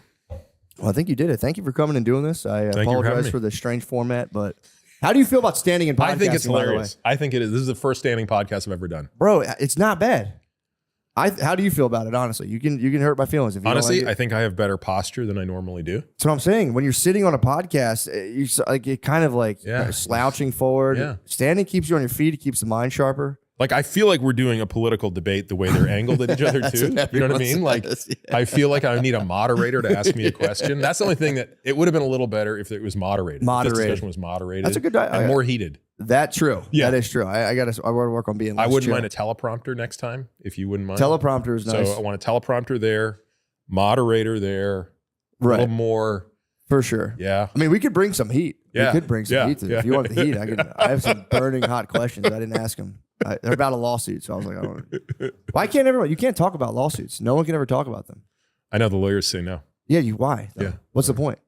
Well, I think you did it. Thank you for coming and doing this. I apologize for the strange format, but how do you feel about standing in podcasting? I think it's hilarious. I think it is. This is the first standing podcast I've ever done. Bro, it's not bad. How do you feel about it, honestly? You can hurt my feelings. If you honestly, don't like it. I think I have better posture than I normally do. That's what I'm saying. When you're sitting on a podcast, you're kind of slouching forward. Yeah. Standing keeps you on your feet. It keeps the mind sharper. Like, I feel like we're doing a political debate the way they're angled at each other, too. You know what I mean? Like, I feel like I need a moderator to ask me a question. That's the only thing that it would have been a little better if it was moderated. If this discussion was moderated. That's a good and more heated. That's true. Yeah. That is true. I want to work on being less I wouldn't chill. mind a teleprompter next time, if you wouldn't mind. Teleprompter is nice. So I want a teleprompter there, moderator there, a right. little more. For sure. Yeah. I mean, we could bring some heat. Yeah. We could bring some heat to it. Yeah. If you want the heat, I have some burning hot questions. I didn't ask them. They're about a lawsuit, so I was like, I don't know. Why can't everyone? You can't talk about lawsuits. No one can ever talk about them. I know the lawyers say no. Yeah, why? Yeah. What's the point?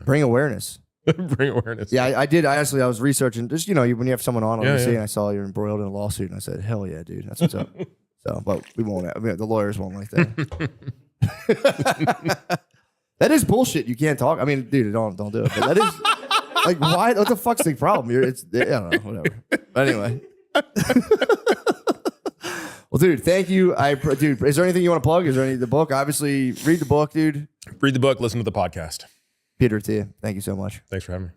Bring awareness. Bring awareness. Yeah, I did. I was researching just, when you have someone on Yeah, and I saw you're embroiled in a lawsuit, and I said, hell yeah, dude. That's what's up. So, but we won't. I mean, the lawyers won't like that. That is bullshit. You can't talk. I mean, dude, don't do it. But that is like, why? What the fuck's the problem? I don't know. Whatever. But anyway. Well, dude, thank you. Dude, is there anything you want to plug? Is there the book? Obviously, read the book, dude. Read the book, listen to the podcast. Peter, to you. Thank you so much. Thanks for having me.